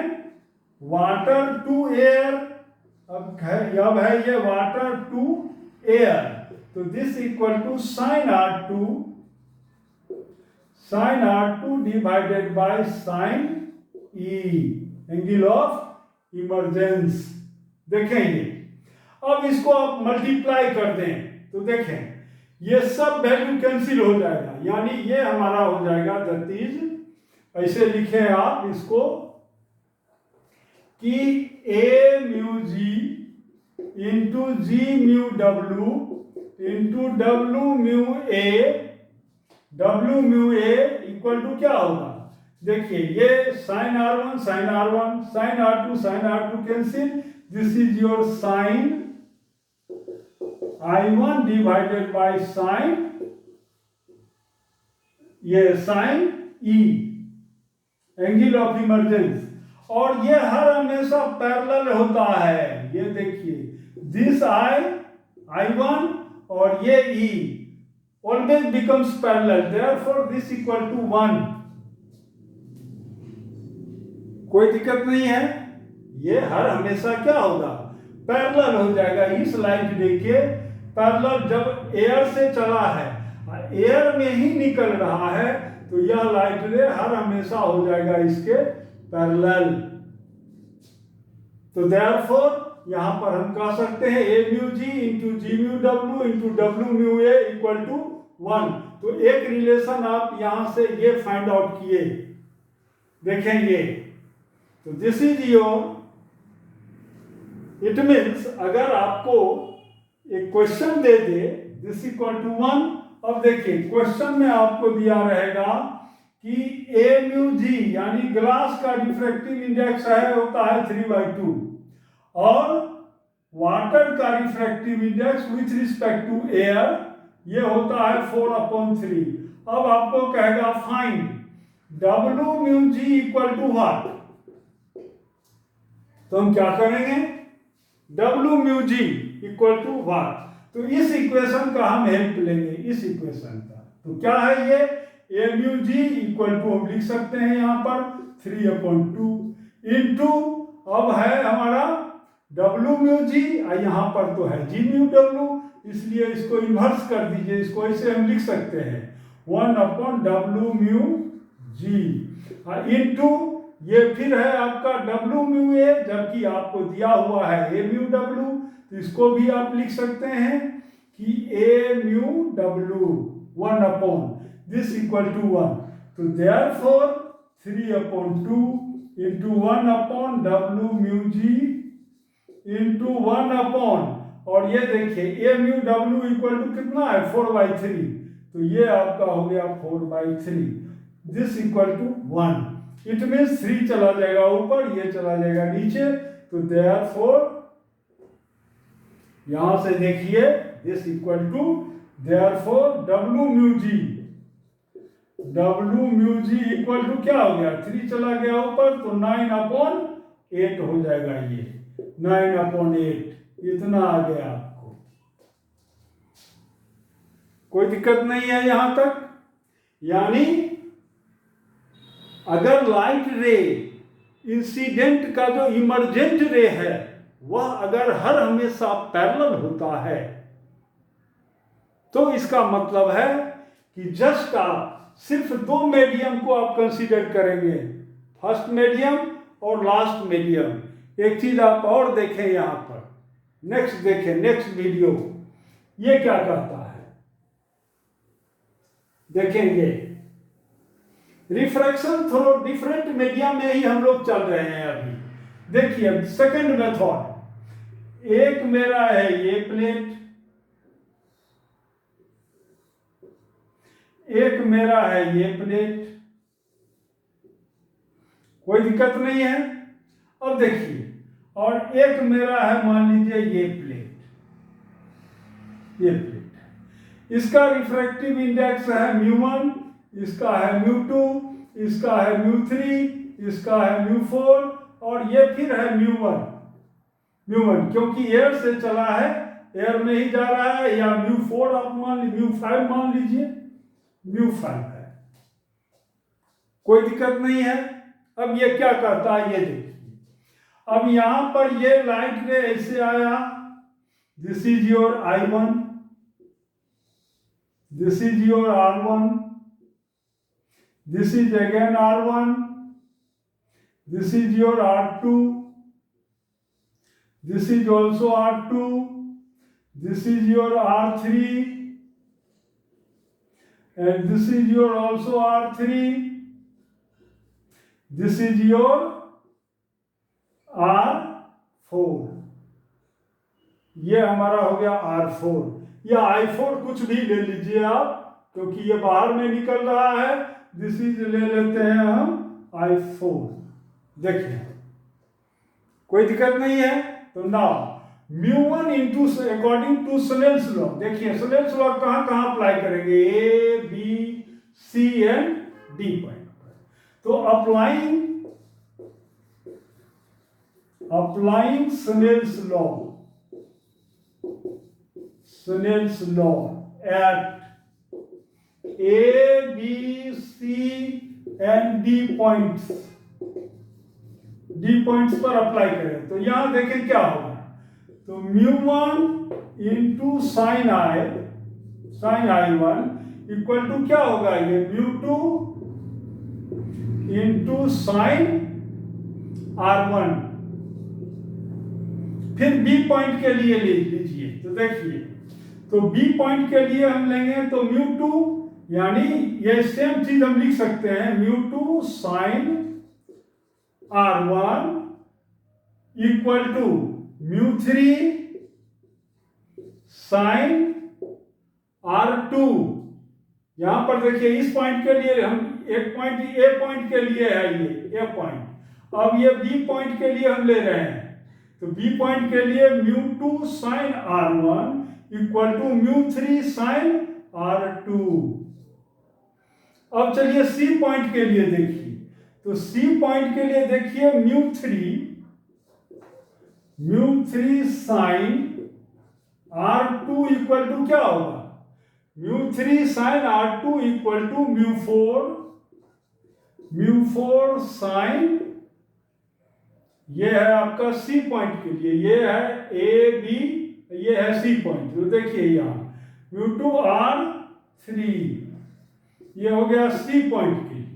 water to air, अब है ये वाटर टू एयर, तो this equal to sine R2 divided by sine angle of emergence. देखें ये, अब इसको आप मल्टीप्लाई कर दें तो देखें ये सब वैल्यू कैंसिल हो जाएगा, यानी ये हमारा हो जाएगा दैट इज, ऐसे लिखें आप इसको कि A mu G into G mu W into W mu A, W mu A equal to क्या होगा, देखिए ये sine R1 sine R1 sine R2 sine R2 cancel, this is your sine I1 divided by sine, ये sine E angle of emergence, और ये हर हमेशा parallel होता है। ये देखिए दिस I1 और ये E always becomes parallel, therefore this equal to 1। कोई दिक्कत नहीं है, ये हर हमेशा क्या होगा, पैरेलल हो जाएगा। इस लाइट रे के पैरेलल जब एयर से चला है, एयर में ही निकल रहा है, तो यह लाइट रे हर हमेशा हो जाएगा इसके पैरेलल। तो देयरफॉर यहां पर हम कह सकते हैं A mu G into G mu W into W mu A equal to 1। तो एक रिलेशन आप यहां से ये फाइंड आउट किए, देखें ये, तो this is your, it means अगर आपको एक क्वेश्चन दे दे दिस इक्वल टू 1, अब देखिए क्वेश्चन में आपको दिया रहेगा कि ए म्यू जी यानी ग्लास का रिफ्रैक्टिव इंडेक्स है होता है 3/2 और वाटर का refractive index with respect to air ये होता है 4/3। अब आपको कहेगा find W mu G equal to what, तो हम क्या करेंगे, W mu G equal to what, तो इस इक्वेशन का हम हेल्प लेंगे, इस इक्वेशन का। तो क्या है ये, ए म्यू जी इक्वल टू हम लिख सकते हैं यहां पर 3/2 इंटू, अब है हमारा डब्ल्यू म्यू जी, यहां पर तो है जी म्यू डब्ल्यू, इसलिए इसको इन्वर्स कर दीजिए, इसको ऐसे हम लिख सकते हैं 1/W म्यू जी इंटू ये फिर है आपका डब्ल्यू म्यू ए, जबकि आपको दिया हुआ है ए म्यू डब्ल्यू, तो इसको भी आप लिख सकते हैं कि A mu W 1/, this equal to 1। तो therefore 3/2 into 1/W mu G into 1/, और ये देखिए A mu W equal to कितना है 4/3, तो ये आपका हो गया 4/3, this equal to 1। It means 3 चला जाएगा ऊपर, ये चला जाएगा नीचे, तो देयरफॉर यहां से देखिए this equal to, therefore W mu G equal to क्या हो गया, 3 चला गया ऊपर, तो 9/8 हो जाएगा, ये 9/8 इतना आ गया आपको। कोई दिक्कत नहीं है यहां तक, यानी अगर लाइट रे इंसिडेंट का जो इमरजेंट रे है वह अगर हर हमेशा पैरेलल होता है, तो इसका मतलब है कि जस्ट आप सिर्फ 2 मीडियम को आप कंसीडर करेंगे, फर्स्ट मीडियम और लास्ट मीडियम। एक चीज आप और देखें यहां पर, नेक्स्ट देखें, नेक्स्ट वीडियो ये क्या कहता है, देखेंगे रिफ्रैक्शन थ्रू डिफरेंट मीडियम में ही हम लोग चल रहे हैं अभी। देखिए सेकंड मेथड, एक मेरा है ये प्लेट, एक मेरा है ये प्लेट, कोई दिक्कत नहीं है। अब देखिए, और एक मेरा है मान लीजिए ये प्लेट, ये प्लेट, इसका रिफ्रैक्टिव इंडेक्स है μ1, इसका है μ2, इसका है μ3, इसका है μ4, और ये फिर है μ1, क्योंकि एयर से चला है, एयर में ही जा रहा है, या μ4 आप मान लीजिए, μ5 मान लीजिए, μ5 है, कोई दिक्कत नहीं है। अब ये क्या करता है ये देखिए, अब यहां पर ये लाइट रे ऐसे आया, this is your I1, this is your R1, this is again R1, this is your R2, this is also R2, this is your R3, and this is your also R3, this is your R4, ये हमारा हो गया R4 या I4 कुछ भी ले लीजिए आप, क्योंकि ये बाहर में निकल रहा है। दिस इज ले लेते हैं हम I4। देखिए कोई दिक्कत नहीं है। तो now μ1 into according to Snell's law, देखिए स्नेल्स लॉ कहाँ कहाँ अप्लाई करेंगे, A B C and D point पर। तो applying Snell's law at A, B, C and D points पर अप्लाई करें तो यहां देखें क्या होगा। तो μ1 into sign I1 equal to क्या होगा, ये μ2 इंटू साइन R1। फिर B पॉइंट के लिए ले लीजिए, तो देखिए तो B पॉइंट के लिए हम लेंगे तो μ2, यानी ये सेम चीज हम लिख सकते हैं μ2 sign R1 equal to μ3 sign R2। यहां पर देखिए इस पॉइंट के लिए हम एक पॉइंट A पॉइंट के लिए है, ये A पॉइंट, अब ये B पॉइंट के लिए हम ले रहे हैं। तो B पॉइंट के लिए μ2 sign R1 equal to μ3 sign R2। अब चलिए C पॉइंट के लिए देखिए, तो C पॉइंट के लिए देखिए μ3 साइन R2 इक्वल टू क्या होगा, μ3 sign R2 equal to μ4 sign, ये है आपका C पॉइंट के लिए, ये है A B, ये है C पॉइंट। तो देखिए यहाँ μ2 R3, ये हो गया C पॉइंट के लिए।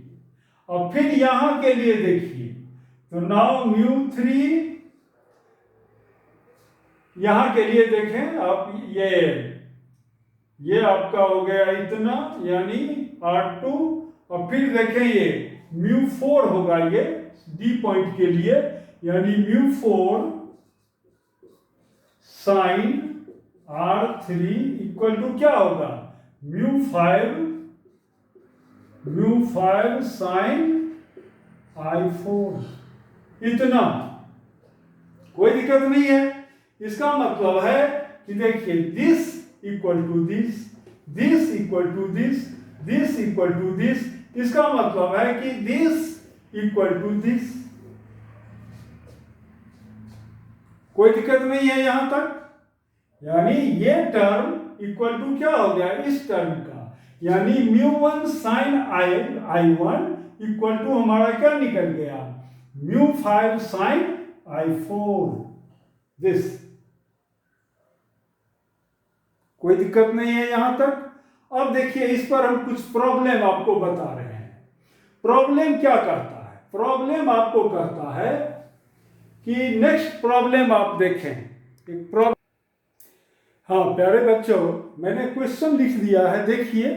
और फिर यहां के लिए देखिए तो नाउ μ3, यहां के लिए देखें आप, ये आपका हो गया इतना, यानी R2, और फिर देखें ये μ4 होगा ये D पॉइंट के लिए, यानी μ4 साइन R3 इक्वल टू क्या होगा, μ5 साइन I4। इतना कोई दिक्कत नहीं है। इसका मतलब है कि देखिए this equal to this equal to this equal to this, इसका मतलब है कि दिस इक्वल टू दिस। कोई दिक्कत नहीं है यहां तक, यानी ये टर्म इक्वल टू क्या हो गया इस टर्म का, यानी μ1 साइन I1 इक्वल टू हमारा क्या निकल गया, μ5 साइन I4। दिस कोई दिक्कत नहीं है यहां तक। अब देखिए इस पर हम कुछ प्रॉब्लम आपको बता रहे हैं। प्रॉब्लम क्या करता है, प्रॉब्लम आपको कहता है कि नेक्स्ट प्रॉब्लम आप देखें, एक प्रॉब्लम, हाँ प्यारे बच्चों मैंने क्वेश्चन लिख दिया है, देखिए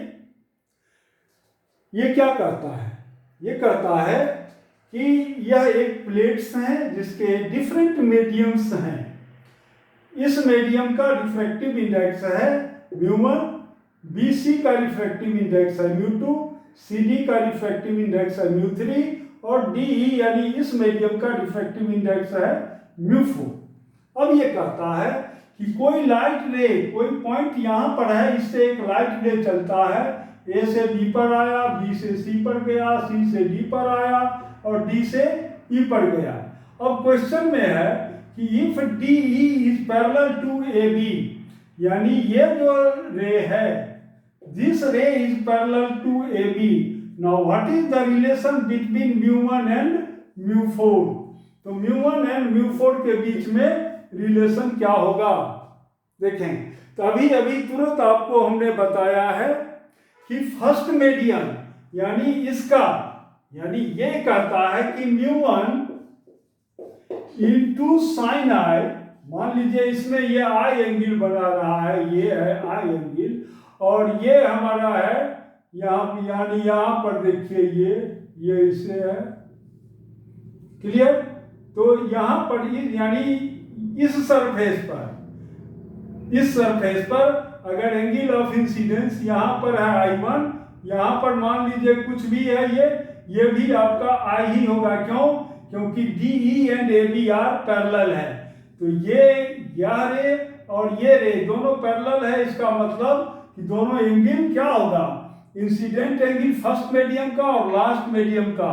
ये क्या कहता है, ये कहता है कि यह एक प्लेट्स हैं जिसके डिफरेंट मीडियम्स हैं। इस मीडियम का रिफ्रैक्टिव इंडेक्स है μ1, BC का रिफ्रैक्टिव इंडेक्स है μ2, CD का रिफ्रैक्टिव इंडेक्स है μ3 और DE यानी इस मीडियम का रिफ्रैक्टिव इंडेक्स है μ4। अब ये कहता है कि कोई लाइट रे, कोई पॉइंट यहाँ पर है, इससे एक लाइट रे चलता है, A से B पर आया, B से C पर गया, C से D पर आया और D से E पर गया। अब क्वेश्चन में है कि if DE is parallel to AB, यानी ये जो रे है, this ray is parallel to AB, now what is the relation between μ1 and μ4। तो μ1 एंड μ4 के बीच में रिलेशन क्या होगा, देखें। तो अभी तुरंत आपको हमने बताया है कि फर्स्ट मीडियम, यानी इसका, यानी ये कहता है कि μ1 इंटू साइन आई, मान लीजिए इसमें ये आई एंगल बना रहा है, ये है आई एंगल, और ये हमारा है यहाँ, यानी यहाँ पर देखिए ये इसे है, क्लियर। तो यहाँ पर यानी इस सरफेस पर अगर एंगल ऑफ इंसिडेंस यहाँ पर है I1, यहाँ पर मान लीजिए कुछ भी है, ये भी आपका I ही होगा। क्यों? क्योंकि DE and AB are parallel है। तो यह रे और ये रे दोनों पैरेलल है, इसका मतलब कि दोनों एंगल क्या होगा, इंसिडेंट एंगल फर्स्ट मीडियम का और लास्ट मीडियम का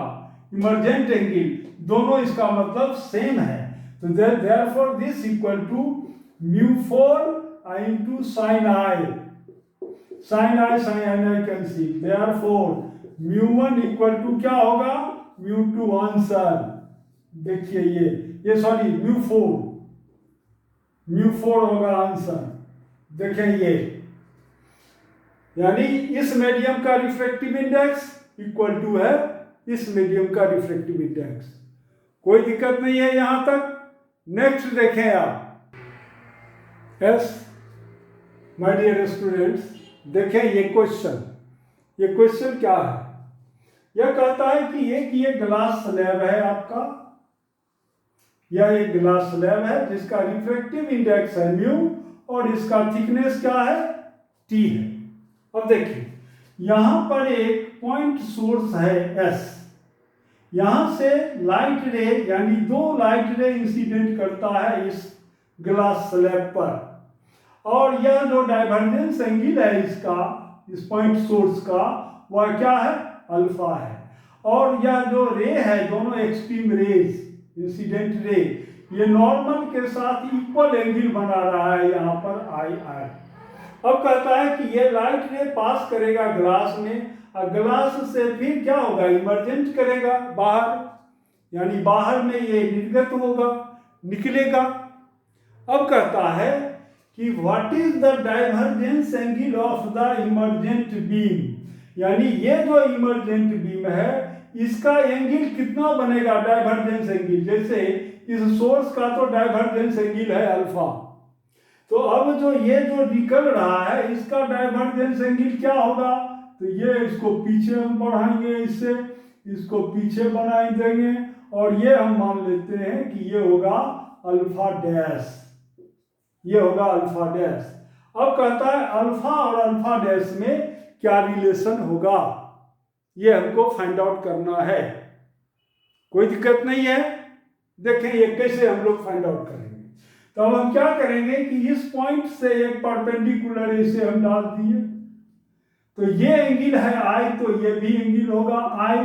इमर्जेंट एंगल, दोनों इसका मतलब सेम है। तो therefore this equal to μ4 into sin I cancel, therefore μ1 equal to क्या होगा, μ2 आंसर। देखिए ये सॉरी μ4 होगा आंसर। देखें ये, यानी इस मीडियम का रिफ्रैक्टिव इंडेक्स इक्वल टू है इस मीडियम का रिफ्रैक्टिव इंडेक्स। कोई दिक्कत नहीं है यहां तक। नेक्स्ट देखें आप, यस माय डियर स्टूडेंट्स, देखें ये क्वेश्चन क्या है। यह कहता है कि ये ग्लास स्लैब है आपका, यह एक ग्लास स्लैब है जिसका रिफ्रैक्टिव इंडेक्स है म्यू और इसका थिकनेस क्या है, टी है। अब देखिए यहां पर एक पॉइंट सोर्स है एस, यहां से लाइट रे यानी 2 लाइट रे इंसिडेंट करता है इस ग्लास स्लैब पर, और यह जो डाइवर्जेंस एंगल है इसका, इस पॉइंट सोर्स का, वह क्या है, अल्फा है। और यह जो रे है, दोनों एक्सट्रीम रेज, इंसिडेंट रे, ये नॉर्मल के साथ इक्वल एंगल बना रहा है यहाँ पर आई। अब कहता है कि ये लाइट रे पास करेगा ग्लास में, और ग्लास से फिर क्या होगा, इमर्जेंट करेगा बाहर, यानी बाहर में ये निर्गत होगा, निकलेगा। अब कहता है कि what is the divergence angle of the emergent beam, यानी ये जो इमर्जेंट बीम है इसका एंगल कितना बनेगा, डाइवर्जेंस एंगल। जैसे इस सोर्स का तो डाइवर्जेंस एंगल है अल्फा, तो अब जो निकल रहा है इसका डाइवर्जेंस एंगल क्या होगा, तो ये इसको पीछे हम बढ़ाएंगे, इसको पीछे बनाए देंगे, और ये हम मान लेते हैं कि ये होगा अल्फा डैश, ये होगा अल्फा डैश। अब कहता है अल्फा और अल्फा डैश में क्या रिलेशन होगा, ये हमको फाइंड आउट करना है। कोई दिक्कत नहीं है। देखें ये कैसे हम लोग फाइंड आउट करेंगे। तो अब हम क्या करेंगे कि इस पॉइंट से एक परपेंडिकुलर इसे हम डाल दिए, तो ये एंगल है आई, तो ये भी एंगल होगा I.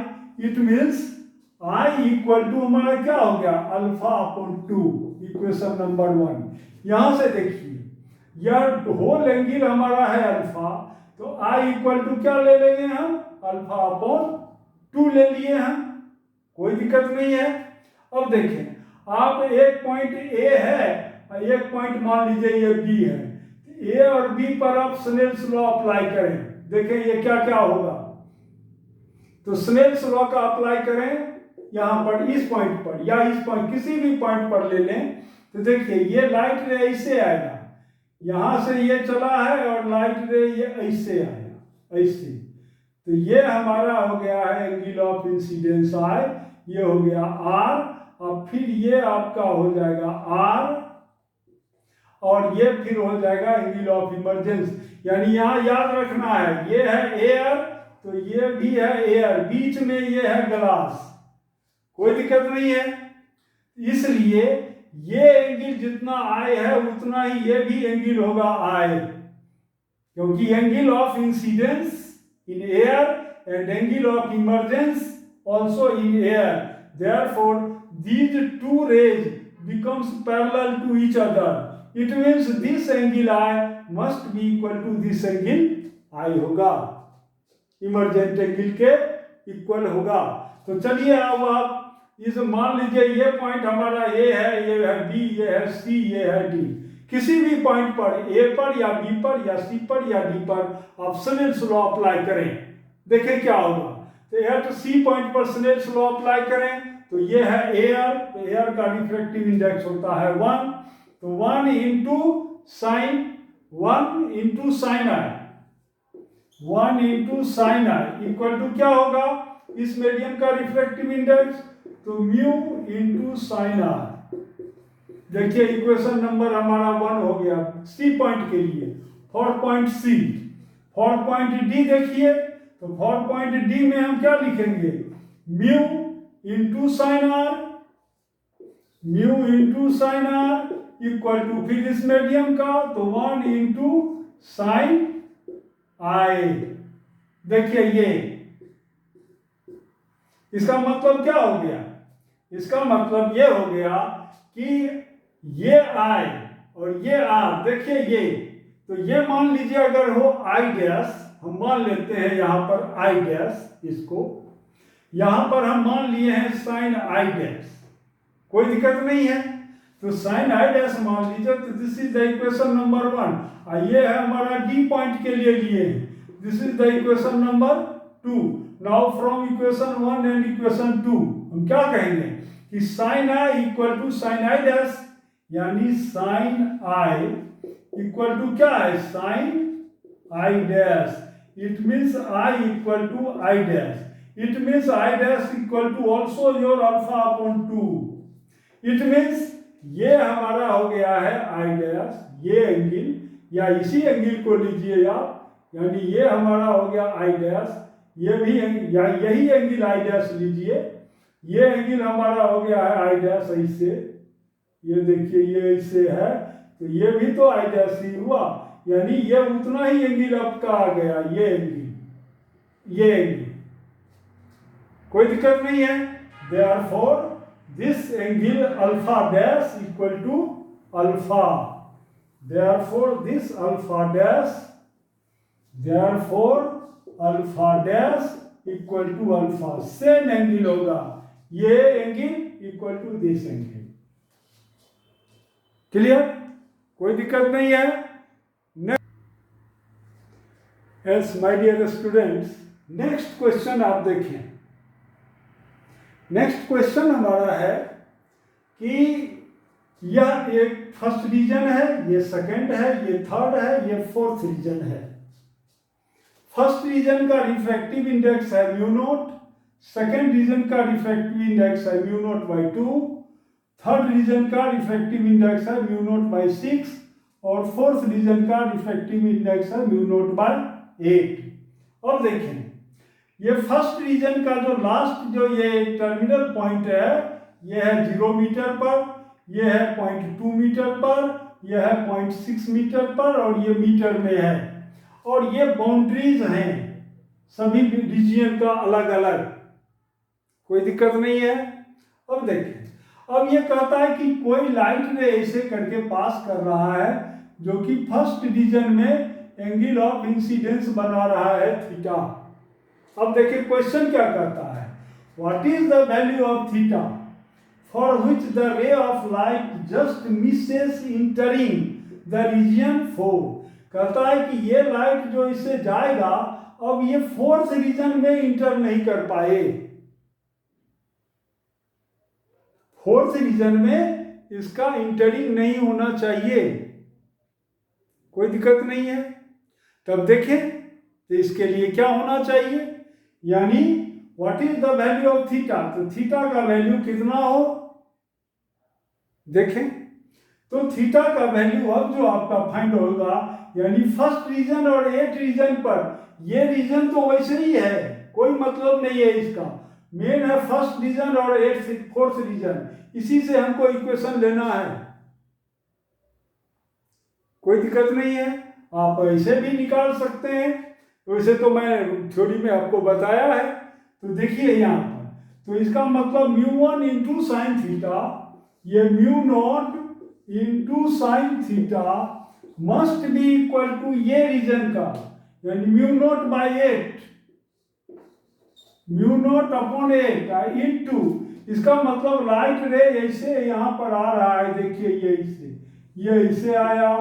It means I equal to हमारा क्या हो गया, अल्फा अपॉन 2, इक्वेशन नंबर 1। यहां से देखिए यह होल एंगल हमारा है अल्फा, तो आई इक्वल टू क्या ले लेंगे हम, अल्फा अपॉन 2 ले लिए हम, कोई दिक्कत नहीं है। अब देखें आप एक पॉइंट ए है, एक पॉइंट मान लीजिए ये बी है, ए और बी पर आप स्नेल्स लॉ अप्लाई करें, देखें ये क्या क्या होगा। तो स्नेल्स लॉ का अप्लाई करें यहां पर, इस पॉइंट पर या इस पॉइंट, किसी भी पॉइंट पर ले लें, तो देखिए ये लाइट रे ऐसे आएगा, यहां से ये चला है और लाइट रे ये ऐसे आएगा, ऐसे। तो ये हमारा हो गया है एंगल ऑफ इंसिडेंस आई, ये हो गया आर, और फिर ये आपका हो जाएगा आर, और ये फिर हो जाएगा एंगल ऑफ इमर्जेंस। यानी यहाँ याद रखना है ये है एयर, तो ये भी है एयर, बीच में ये है ग्लास, कोई दिक्कत नहीं है। इसलिए ये एंगल जितना आई है उतना ही ये भी एंगल होगा आई, क्योंकि angle of incidence in air and angle of emergence also in air, therefore these two rays becomes parallel to each other. It means this angle I must be equal to this angle I होगा, emergent angle के equal होगा। तो चलिए अब आप इस मान लीजिए ये पॉइंट हमारा ए है, ये है बी, ये है सी, ये है डी। किसी भी पॉइंट पर, ए पर या बी पर या सी पर या डी पर आप स्नेल्स लॉ अप्लाई करें, देखें क्या होगा। तो एट सी पॉइंट पर स्नेल्स लॉ अप्लाई करें तो ये है एयर, तो एयर का रिफ्रैक्टिव इंडेक्स होता है 1, तो 1 into sine i, 1 into sine I equal to क्या होगा इस मीडियम का रिफ्रैक्टिव इंडेक्स, तो म्यू इंटू साइन आई। देखिए इक्वेशन नंबर हमारा 1 हो गया सी पॉइंट के लिए। For point C, for point D देखिए, तो फॉर पॉइंट डी में हम क्या लिखेंगे, mu into sine r, mu into sine are equal to फिर इस मीडियम का तो 1 इंटू साइन आई। देखिए ये इसका मतलब क्या हो गया, इसका मतलब ये हो गया कि ये आई और ये आर, देखिए ये, तो ये मान लीजिए अगर हो आई डैश, हम मान लेते हैं यहां पर आई डैश, इसको यहां पर हम मान लिए हैं साइन आई डैश, कोई दिक्कत नहीं है, तो साइन आई डैश मान लीजिए, तो this is the equation number 1। ये है हमारा डी पॉइंट के लिए लिए, this is the equation number 2। Now from equation 1 and equation 2 हम क्या कहेंगे कि sine I equal to sine i dash, यानी साइन आई इक्वल टू क्या है sine i dash, it means I equal to i dash, it means i dash equal to also your alpha upon 2। It means ये हमारा हो गया है I dash, ये angle या इसी एंगल को लीजिए आप, यानी ये हमारा हो गया आई डैश, ये भी या यही एंगल आई डैश लीजिए, ये एंगल हमारा हो गया है आई डैश ऐसे, ये देखिए ये ऐसे है, तो ये भी तो आई डैश ही हुआ, यानी ये उतना ही एंगल आपका आ गया, ये एंगल, ये एंगल, कोई दिक्कत नहीं है। Therefore this angle alpha dash equal to alpha, therefore this alpha dash, therefore alpha dash equal to alpha, same angle होगा, ये angle equal to this angle. Clear, कोई दिक्कत नहीं है। Yes my dear students, next question आप देखें। Next question हमारा है कि यह एक फर्स्ट रीजन है, ये सेकंड है, ये थर्ड है, ये फोर्थ रीजन है। फर्स्ट रीजन का रिफ्रैक्टिव इंडेक्स है म्यू नॉट, सेकेंड रीजन का रिफ्रैक्टिव इंडेक्स है mu naught by 2, third region का रिफ्रैक्टिव इंडेक्स है म्यू नॉट बाई 6 और फोर्थ रीजन का रिफ्रैक्टिव इंडेक्स है म्यू नॉट बाई 8। अब देखें ये फर्स्ट रीजन का जो लास्ट जो ये टर्मिनल पॉइंट है, ये है 0 मीटर पर, ये है 0.2 मीटर पर, यह है 0.6 मीटर पर और ये मीटर में है, और ये बाउंड्रीज हैं सभी रीजन का अलग अलग, कोई दिक्कत नहीं है। अब देखें, अब ये कहता है कि कोई लाइट रे ऐसे करके पास कर रहा है जो कि फर्स्ट रीजन में एंगल ऑफ इंसिडेंस बना रहा है थीटा। अब देखिए क्वेश्चन क्या कहता है, what is the value of theta for which the ray of light just misses entering the region 4। कहता है कि ये लाइट जो इससे जाएगा अब ये फोर्थ रीजन में इंटर नहीं कर पाए, फोर्थ रीजन में इसका इंटरिंग नहीं होना चाहिए, कोई दिक्कत नहीं है। तब देखें तो इसके लिए क्या होना चाहिए, यानी what is the value of theta, तो थीटा का वैल्यू कितना हो, देखें तो थीटा का वैल्यू अब जो आपका फाइंड होगा, यानी फर्स्ट रीजन और 8 रीजन पर, ये रीजन तो वैसे ही है, कोई मतलब नहीं है इसका, मेन है फर्स्ट रीजन और 4th रीजन, इसी से हमको इक्वेशन लेना है, कोई दिक्कत नहीं है। आप ऐसे भी निकाल सकते हैं, वैसे तो मैं थ्योरी में आपको बताया है। तो देखिए यहाँ पर, तो इसका मतलब μ1 इंटू साइन थीटा, ये mu naught into sine theta must be equal to ये रीजन का, यानी mu naught by 8, mu naught upon 8 into, इसका मतलब लाइट रे ऐसे यहाँ पर आ रहा है, देखिए ये ऐसे आया,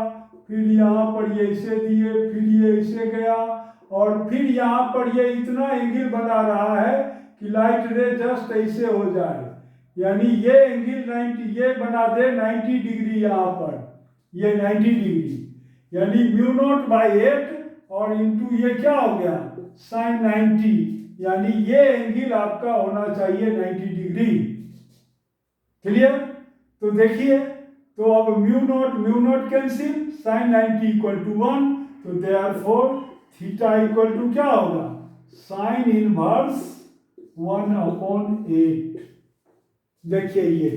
फिर यहाँ पर ये ऐसे दिए, फिर ये ऐसे गया, और फिर यहाँ पर ये इतना एंगल बना रहा है कि लाइट रे जस्ट ऐसे हो जाए, यानी ये एंगल 90, ये बना दे 90 डिग्री यहाँ पर, ये 90 डिग्री, यानी म्यू नॉट बाई 8 और इंटू ये क्या हो गया साइन 90, यानी ये एंगल आपका होना चाहिए 90 डिग्री। क्लियर? तो देखिए, तो अब mu naught cancel, sine 90 equal to 1, तो देयरफॉर थीटा इक्वल टू क्या होगा साइन इनवर्स 1/8। देखिए ये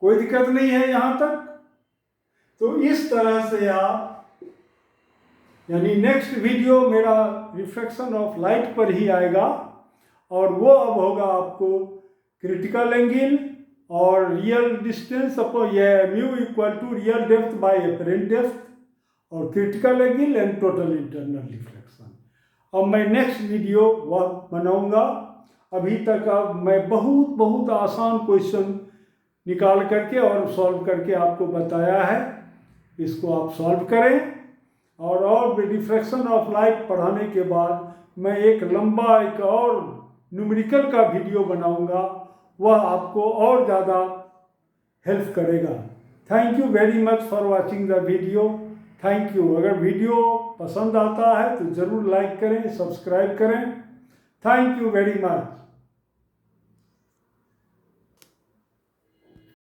कोई दिक्कत नहीं है यहां तक। तो इस तरह से आप, यानी नेक्स्ट वीडियो मेरा रिफ्लेक्शन ऑफ लाइट पर ही आएगा, और वो अब होगा आपको क्रिटिकल एंगल और रियल डिस्टेंस अपॉन ये mu equal to real depth by apparent depth, और critical angle and total internal reflection. अब मैं नेक्स्ट वीडियो वह बनाऊंगा। अभी तक अब मैं बहुत आसान क्वेश्चन निकाल करके और सॉल्व करके आपको बताया है, इसको आप सॉल्व करें। और रिफ्लेक्शन ऑफ लाइट पढ़ाने के बाद मैं एक लंबा एक और न्यूमेरिकल का वीडियो बनाऊंगा, वह आपको और ज़्यादा हेल्प करेगा। Thank you very much for watching the video. Thank you. अगर वीडियो पसंद आता है तो ज़रूर लाइक करें, सब्सक्राइब करें। Thank you very much.